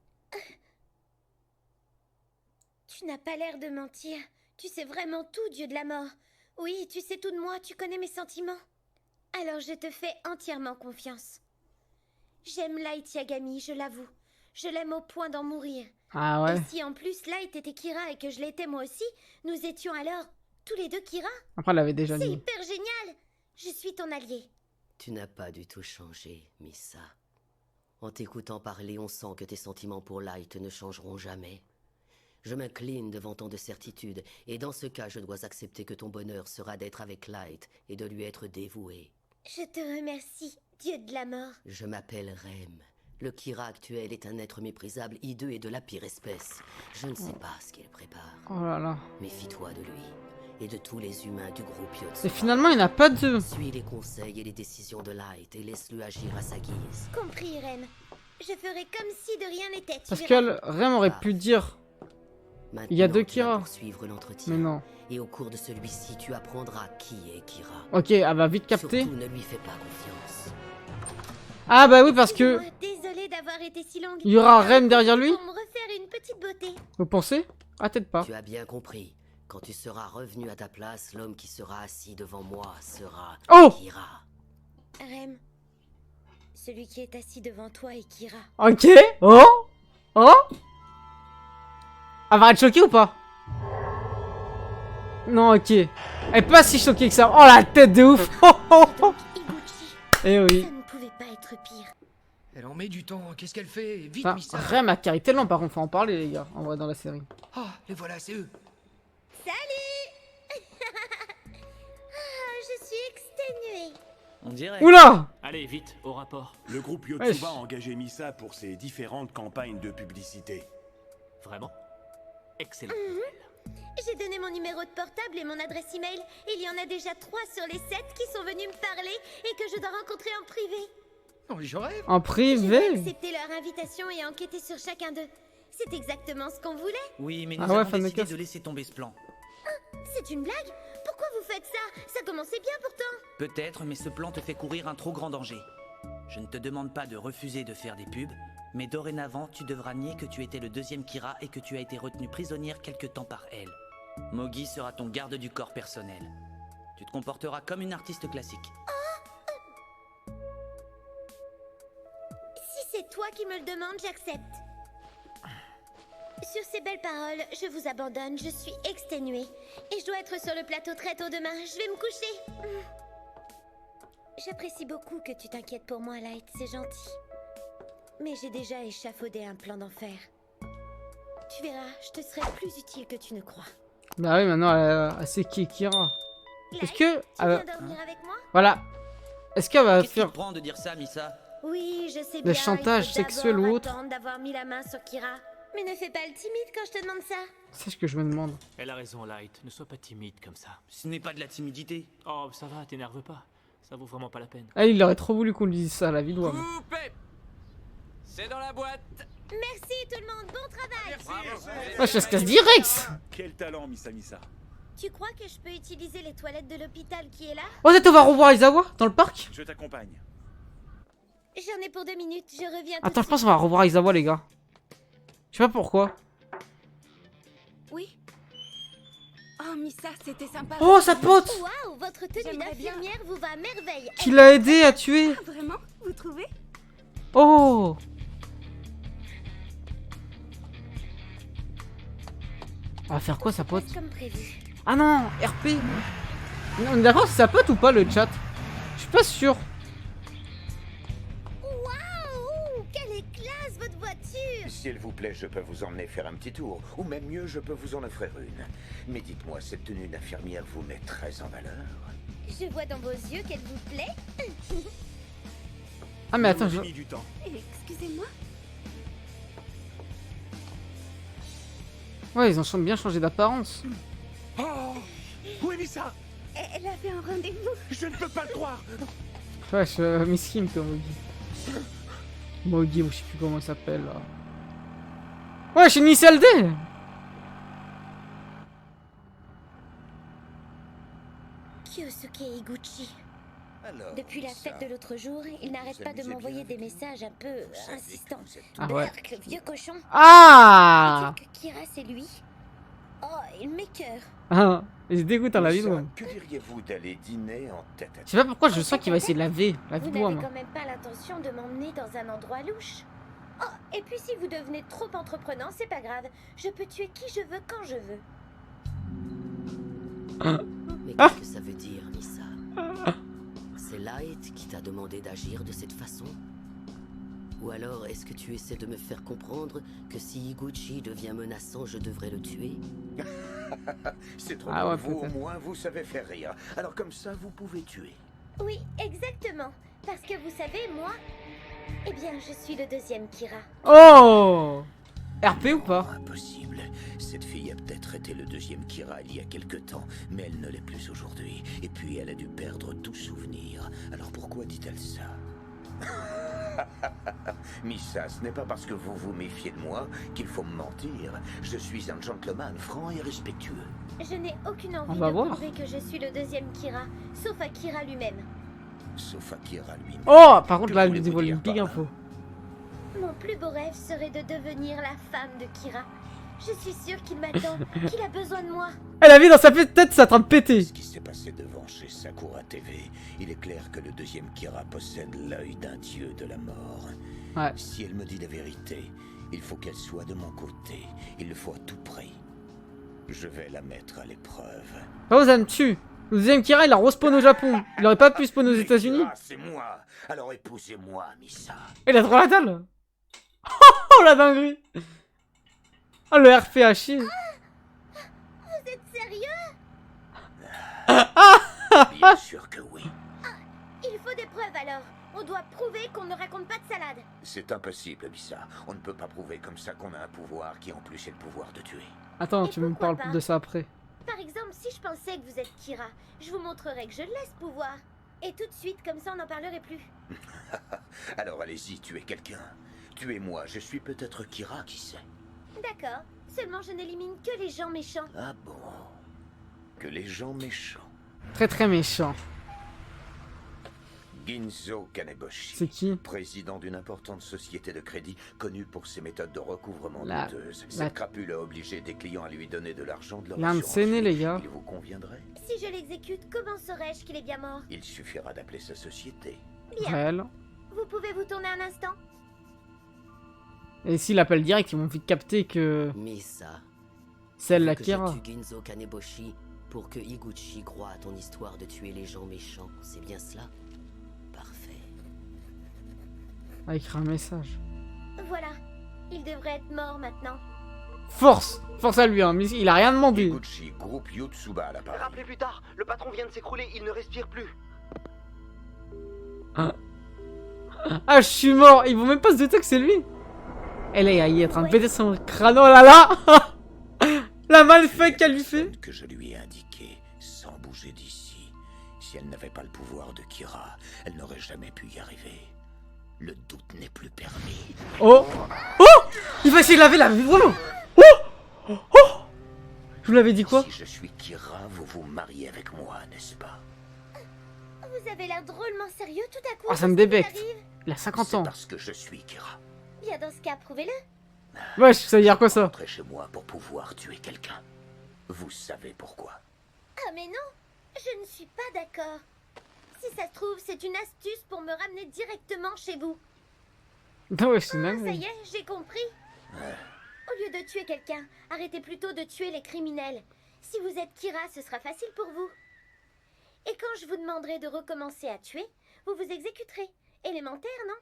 Tu n'as pas l'air de mentir. Tu sais vraiment tout, dieu de la mort. Oui, tu sais tout de moi, tu connais mes sentiments. Alors je te fais entièrement confiance. J'aime Light Yagami, je l'avoue. Je l'aime au point d'en mourir. Ah ouais. Et si en plus Light était Kira et que je l'étais moi aussi, nous étions alors tous les deux Kira? Après, elle l'avait déjà C'est dit. hyper génial! Je suis ton allié. Tu n'as pas du tout changé, Missa. En t'écoutant parler, on sent que tes sentiments pour Light ne changeront jamais. Je m'incline devant tant de certitude, et dans ce cas, je dois accepter que ton bonheur sera d'être avec Light et de lui être dévoué. Je te remercie, dieu de la mort. Je m'appelle Rem. Le Kira actuel est un être méprisable, hideux et de la pire espèce. Je ne sais pas ce qu'il prépare. Oh là là. Méfie-toi de lui et de tous les humains du groupe Yotsuba. Et finalement, il n'a pas de... Suis les conseils et les décisions de Light et laisse-le agir à sa guise. Compris, Rem. Je ferai comme si de rien n'était. tu Parce verras. qu'elle, Rem aurait pu dire... Il y a deux Kira. Poursuivre l'entretien. Mais non. Et au cours de celui-ci, tu apprendras qui est Kira. Ok, elle va vite capter. Surtout, ne lui fais pas confiance. Ah bah oui, parce que... Désolée d'avoir été si longue. Il y aura Rem derrière lui? Pour me refaire une petite beauté. Vous pensez? Ah, peut-être pas. Tu as bien compris. Quand tu seras revenu à ta place, l'homme qui sera assis devant moi sera Oh Kira. Rem, celui qui est assis devant toi est Kira. Ok. Oh. Oh. Elle va être choquée ou pas? Non, ok. Elle est pas si choquée que ça. Oh, la tête de ouf. Oh, oh, oh. Iguchi, Eh oui. ça ne pouvait pas être pire. Elle en met du temps, qu'est-ce qu'elle fait? Vite, Enfin, Missa. Rem a carry tellement, par contre, faut en parler, les gars, en vrai, dans la série. Ah, les voilà, c'est eux. Salut. Je suis exténuée. On dirait. Oula! Allez, vite, au rapport. Le groupe Wesh. Yotsuba a engagé Missa pour ses différentes campagnes de publicité. Vraiment? Excellent. J'ai donné mon numéro de portable et mon adresse email. Il y en a déjà 3 sur les 7 qui sont venus me parler et que je dois rencontrer en privé. Non, mais je rêve. En J'ai privé? accepté leur invitation et enquêté sur chacun d'eux. C'est exactement ce qu'on voulait. Oui, mais Ah nous ouais, avons fan de décidé casse. de laisser tomber ce plan. C'est une blague? Pourquoi vous faites ça? Ça commençait bien pourtant. Peut-être, mais ce plan te fait courir un trop grand danger. Je ne te demande pas de refuser de faire des pubs, mais dorénavant, tu devras nier que tu étais le deuxième Kira et que tu as été retenu prisonnière quelque temps par elle. Mogi sera ton garde du corps personnel. Tu te comporteras comme une artiste classique. Si c'est toi qui me le demandes, j'accepte. Sur ces belles paroles, je vous abandonne, je suis exténuée. Et je dois être sur le plateau très tôt demain, je vais me coucher. J'apprécie beaucoup que tu t'inquiètes pour moi, Light, c'est gentil. Mais j'ai déjà échafaudé un plan d'enfer. Tu verras, je te serai plus utile que tu ne crois. Bah oui, maintenant, elle sait qui est Kira. Est-ce que... Tu viens dormir avec moi? Voilà. Est-ce qu'elle va Qu'est-ce qui faire... te prend de dire ça, Missa? Oui, je sais Le bien. chantage il faut sexuel d'abord ou autre. attendre d'avoir mis la main sur Kira. Mais ne fais pas le timide quand je te demande ça. C'est ce que je me demande. Elle a raison, Light. Ne sois pas timide comme ça. Ce n'est pas de la timidité. Oh, ça va, t'énerve pas. Ça vaut vraiment pas la peine. Ah, il aurait trop voulu qu'on lui dise ça à la vidéo. Coupé. C'est dans la boîte. Merci tout le monde, bon travail. Ouais, ça se casse direct. Quel talent, Missa. Tu crois que je peux utiliser les toilettes de l'hôpital qui est là? Oh, on va revoir Aizawa dans le parc. Je t'accompagne. J'en ai pour 2 minutes, je reviens tout Attends, de je pense suite. qu'on va revoir Aizawa, les gars. Je sais pas pourquoi. Oui. Oh, Missa, c'était sympa. Oh, sa pote. Waouh, votre tenue d'infirmière vous va à merveille. Qui l'a aidé à tuer. Ah, vraiment? Vous trouvez? Oh. Elle va faire quoi, sa pote? Comme prévu. Ah non, RP. On est d'accord, c'est sa pote ou pas, le chat? Je suis pas sûr. Waouh, quelle est classe votre voiture. S'il vous plaît, je peux vous emmener faire un petit tour. Ou même mieux, je peux vous en offrir une. Mais dites-moi, cette tenue d'infirmière vous met très en valeur. Je vois dans vos yeux qu'elle vous plaît. Ah mais attends, je... du temps. Excusez-moi. Ouais, ils ont bien changé d'apparence. Oh, où est Missa? Elle avait un rendez-vous. Je ne peux pas le croire. Wesh, Miss Kim, toi, Mogi. Mogi, ou je sais plus comment il s'appelle, là. Wesh, Initial D. Kyosuke Higuchi. Alors, Depuis la Missa, fête de l'autre jour, il n'arrête vous pas de amusez m'envoyer bien des avec messages un peu insistants. Ah ouais. Berk, le vieux cochon. Ah. Dire que Kira, c'est lui. Oh, il m'écœure. Ah, il se dégoûte dans la Missa, vidéo. que diriez-vous d'aller dîner en tête-à-tête? Je sais pas pourquoi je sens qu'il va essayer de laver la Vous vidéo, n'avez moi. quand même pas l'intention de m'emmener dans un endroit louche. Oh, et puis si vous devenez trop entreprenant, c'est pas grave. Je peux tuer qui je veux quand je veux. Mais qu'est-ce que ça veut dire, Missa? C'est Light qui t'a demandé d'agir de cette façon? Ou alors est-ce que tu essaies de me faire comprendre que si Higuchi devient menaçant, je devrais le tuer? C'est trop Ah ouais, pour vous, au peut-être. moins vous savez faire rire. Alors comme ça, vous pouvez tuer. Oui, exactement. Parce que vous savez, moi... Eh bien, je suis le deuxième Kira. Oh. RP ou pas? Impossible. Cette fille a peut-être été le deuxième Kira il y a quelque temps, mais elle ne l'est plus aujourd'hui. Et puis elle a dû perdre tout souvenir. Alors pourquoi dit-elle ça? Missa, ce n'est pas parce que vous vous méfiez de moi qu'il faut me mentir. Je suis un gentleman franc et respectueux. Je n'ai aucune On envie va de voir. prouver que je suis le deuxième Kira, sauf à Kira lui-même. Sauf à Kira lui-même. Oh, par contre, Que là, elle voulez-vous dévoile dire une big par là? info. Mon plus beau rêve serait de devenir la femme de Kira. Je suis sûre qu'il m'attend, qu'il a besoin de moi. Elle a vu dans sa tête, ça est en train de péter. Ce qui s'est passé devant chez Sakura TV, il est clair que le deuxième Kira possède l'œil d'un dieu de la mort. Ouais. Si elle me dit la vérité, il faut qu'elle soit de mon côté. Il le faut à tout prix. Je vais la mettre à l'épreuve. Oh, ça me tue. Le deuxième Kira, il a respawn au Japon. Il aurait pas pu spawn aux États-Unis. Ah, c'est moi. Alors épousez-moi, Misa. Il a trop la dalle. Oh la dinguerie. Oh le RP à chier. Vous êtes sérieux? Bien sûr que oui. Il faut des preuves alors. On doit prouver qu'on ne raconte pas de salade. C'est impossible, Misa. On ne peut pas prouver comme ça qu'on a un pouvoir qui en plus est le pouvoir de tuer. Attends, tu me parles pas de ça après. Par exemple, si je pensais que vous êtes Kira, je vous montrerais que je laisse pouvoir. Et tout de suite, comme ça on n'en parlerait plus. Alors allez-y, tuez quelqu'un. Tuez-moi, je suis peut-être Kira, qui sait. D'accord. Seulement je n'élimine que les gens méchants. Ah bon? Que les gens méchants. Très très méchant. Ginzo Kaneboshi. C'est qui? Président d'une importante société de crédit connue pour ses méthodes de recouvrement La- douteuses. la- Cette crapule a obligé des clients à lui donner de l'argent de leur Il a un de assurance ses nez, vie. les gars. Il vous conviendrait? Si je l'exécute, comment saurais-je qu'il est bien mort? Il suffira d'appeler sa société. Bien. Réel. Vous pouvez vous tourner un instant? Et s'il appelle direct, ils vont vite capter que Misa. c'est elle la Que Kira. je tue Ginzo Kaneboshi pour que Higuchi croie à ton histoire de tuer les gens méchants. C'est bien cela? Parfait. A écrit un message. Voilà. Il devrait être mort maintenant. Force! Force à lui, hein. Mais il a rien demandé. Higuchi, groupe Yotsuba à l'appareil. Rappelez plus tard, le patron vient de s'écrouler, il ne respire plus. Ah, je suis mort. Ils vont même pas se douter que c'est lui. Elle est en train de péter son crâne. Oh là là. La malfait qu'elle lui fait. Que je lui ai indiqué, sans bouger d'ici. Si elle n'avait pas le pouvoir de Kira, elle n'aurait jamais pu y arriver. Le doute n'est plus permis. Oh. Oh. Il va essayer de laver la vraiment. Oh. Oh. Je vous l'avais dit quoi? Si je suis Kira, vous vous mariez avec moi, n'est-ce pas? Vous avez l'air drôlement sérieux tout à coup. Oh, ça me qu'est-ce qui vous débecte. arrive? Il a 50 ans. Parce que je suis Kira. Bien dans ce cas, prouvez-le. Wesh, ça veut dire quoi ça? Entrez chez moi pour pouvoir tuer quelqu'un. Vous savez pourquoi. Ah mais non, je ne suis pas d'accord. Si ça se trouve, c'est une astuce pour me ramener directement chez vous. Non, wesh, c'est Ah, dingue. ça y est, j'ai compris. Au lieu de tuer quelqu'un, arrêtez plutôt de tuer les criminels. Si vous êtes Kira, ce sera facile pour vous. Et quand je vous demanderai de recommencer à tuer, vous vous exécuterez. Élémentaire, non?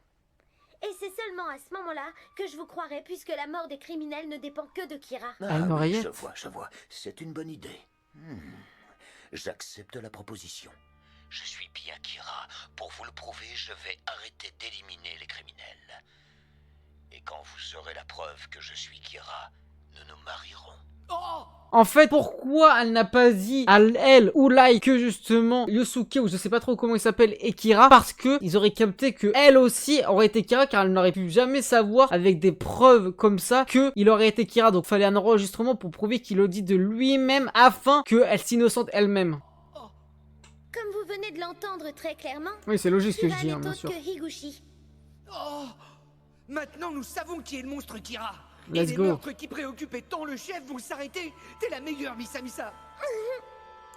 Et c'est seulement à ce moment-là que je vous croirai, puisque la mort des criminels ne dépend que de Kira. Ah, une oreillette. Je vois. C'est une bonne idée. J'accepte la proposition. Je suis bien Kira. Pour vous le prouver, je vais arrêter d'éliminer les criminels. Et quand vous aurez la preuve que je suis Kira, nous nous marierons. En fait, pourquoi elle n'a pas dit à elle ou Lai que justement Yosuke ou je sais pas trop comment il s'appelle est Kira? Parce que ils auraient capté que elle aussi aurait été Kira, car elle n'aurait pu jamais savoir avec des preuves comme ça que il aurait été Kira. Donc fallait un enregistrement pour prouver qu'il le dit de lui-même afin qu'elle s'innocente elle-même. Comme vous venez de l'entendre très clairement, Oui, c'est logique ce que je Kira dis, hein, n'est bien autre sûr. que Higuchi. Oh! Maintenant, nous savons qui est le monstre Kira. Let's Et les go. meurtres qui préoccupaient tant le chef vont s'arrêter. T'es la meilleure, Misa.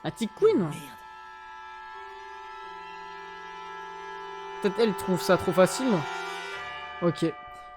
La petite Queen. Peut-être elle trouve ça trop facile. Ok.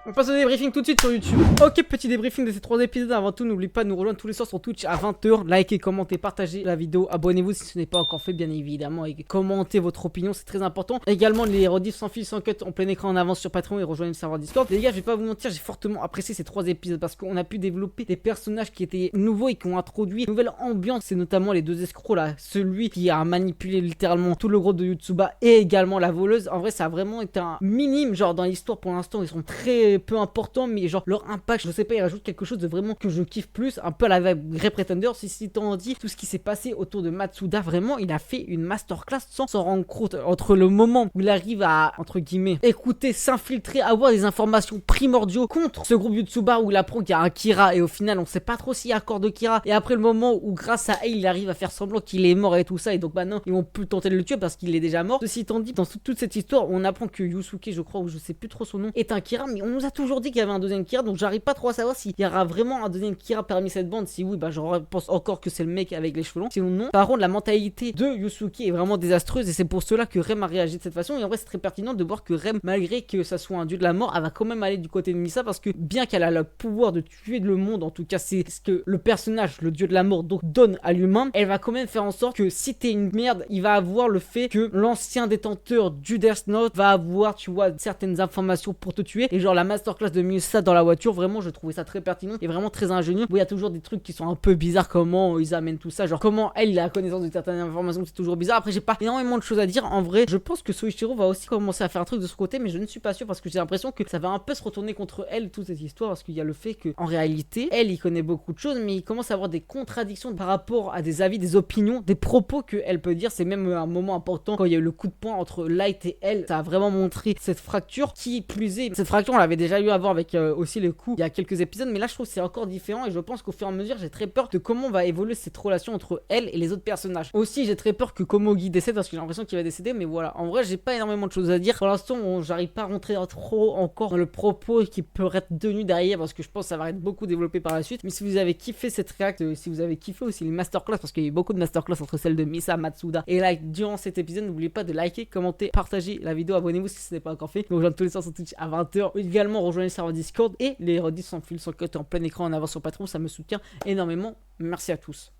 On passe au débriefing tout de suite sur YouTube. Ok, petit débriefing de ces 3 épisodes. Avant tout, n'oubliez pas de nous rejoindre tous les soirs sur Twitch à 20h. Likez, commentez, partagez la vidéo. Abonnez-vous si ce n'est pas encore fait, bien évidemment. Et commentez votre opinion, c'est très important. Également, les rediffs sans fil, sans cut, en plein écran en avance sur Patreon et rejoignez le serveur Discord. Les gars, je vais pas vous mentir, j'ai fortement apprécié ces 3 épisodes parce qu'on a pu développer des personnages qui étaient nouveaux et qui ont introduit une nouvelle ambiance. C'est notamment les 2 escrocs là. Celui qui a manipulé littéralement tout le groupe de Yotsuba et également la voleuse. En vrai, ça a vraiment été un minime, genre dans l'histoire pour l'instant. Ils sont très peu importants, mais genre leur impact, je sais pas, ils rajoutent quelque chose de vraiment que je kiffe plus. Un peu à la Grey Pretender, si t'en dis. Tout ce qui s'est passé autour de Matsuda, vraiment, il a fait une masterclass sans s'en rendre compte. Entre le moment où il arrive à, entre guillemets, écouter, s'infiltrer, avoir des informations primordiaux contre ce groupe Yotsuba où il apprend qu'il y a un Kira et au final, on sait pas trop s'il y a accord de Kira. Et après le moment où, grâce à elle, il arrive à faire semblant qu'il est mort et tout ça, et donc maintenant, ils vont plus tenter de le tuer parce qu'il est déjà mort. Ceci étant dit, dans toute cette histoire, on apprend que Yusuke, je crois, ou je sais plus trop son nom, est un Kira, mais on nous a toujours dit qu'il y avait un deuxième Kira, donc j'arrive pas trop à savoir s'il y aura vraiment un deuxième Kira parmi cette bande. Si oui, bah je pense encore que c'est le mec avec les cheveux longs, sinon non. Par contre, la mentalité de Yusuke est vraiment désastreuse et c'est pour cela que Rem a réagi de cette façon. Et en vrai, c'est très pertinent de voir que Rem, malgré que ça soit un dieu de la mort, elle va quand même aller du côté de Misa parce que bien qu'elle a le pouvoir de tuer le monde, en tout cas c'est ce que le personnage, le dieu de la mort, donc donne à l'humain, elle va quand même faire en sorte que si t'es une merde, il va avoir le fait que l'ancien détenteur du Death Note va avoir, tu vois, certaines informations pour te tuer. Et genre la masterclass de Misa dans la voiture, vraiment je trouvais ça très pertinent et vraiment très ingénieux. Bon, il y a toujours des trucs qui sont un peu bizarres, comment ils amènent tout ça, genre comment elle a la connaissance de certaines informations, c'est toujours bizarre. Après j'ai pas énormément de choses à dire en vrai. Je pense que Soichiro va aussi commencer à faire un truc de son côté, mais je ne suis pas sûr parce que j'ai l'impression que ça va un peu se retourner contre elle toute cette histoire, parce qu'il y a le fait que en réalité elle il connaît beaucoup de choses, mais il commence à avoir des contradictions par rapport à des avis, des opinions, des propos que elle peut dire. C'est même un moment important quand il y a eu le coup de poing entre Light et elle, ça a vraiment montré cette fracture. Qui plus est, cette fracture on l'avait déjà eu à voir avec aussi le coup il y a quelques épisodes, mais là je trouve que c'est encore différent et je pense qu'au fur et à mesure j'ai très peur de comment va évoluer cette relation entre elle et les autres personnages. Aussi j'ai très peur que Komogi décède parce que j'ai l'impression qu'il va décéder, mais voilà, en vrai j'ai pas énormément de choses à dire pour l'instant. J'arrive pas à rentrer trop encore dans le propos qui peut être tenu derrière parce que je pense que ça va être beaucoup développé par la suite. Mais si vous avez kiffé cette react, si vous avez kiffé aussi les masterclass, parce qu'il y a eu beaucoup de masterclass entre celles de Misa, Matsuda et Light durant cet épisode, n'oubliez pas de liker, commenter, partager la vidéo, abonnez-vous si ce n'est pas encore fait. Donc, je tous les soirs sur Twitch à 20h. Également, rejoignez le serveur Discord et les rediffs sans fil, sans cut en plein écran en avance sur Patreon, ça me soutient énormément. Merci à tous.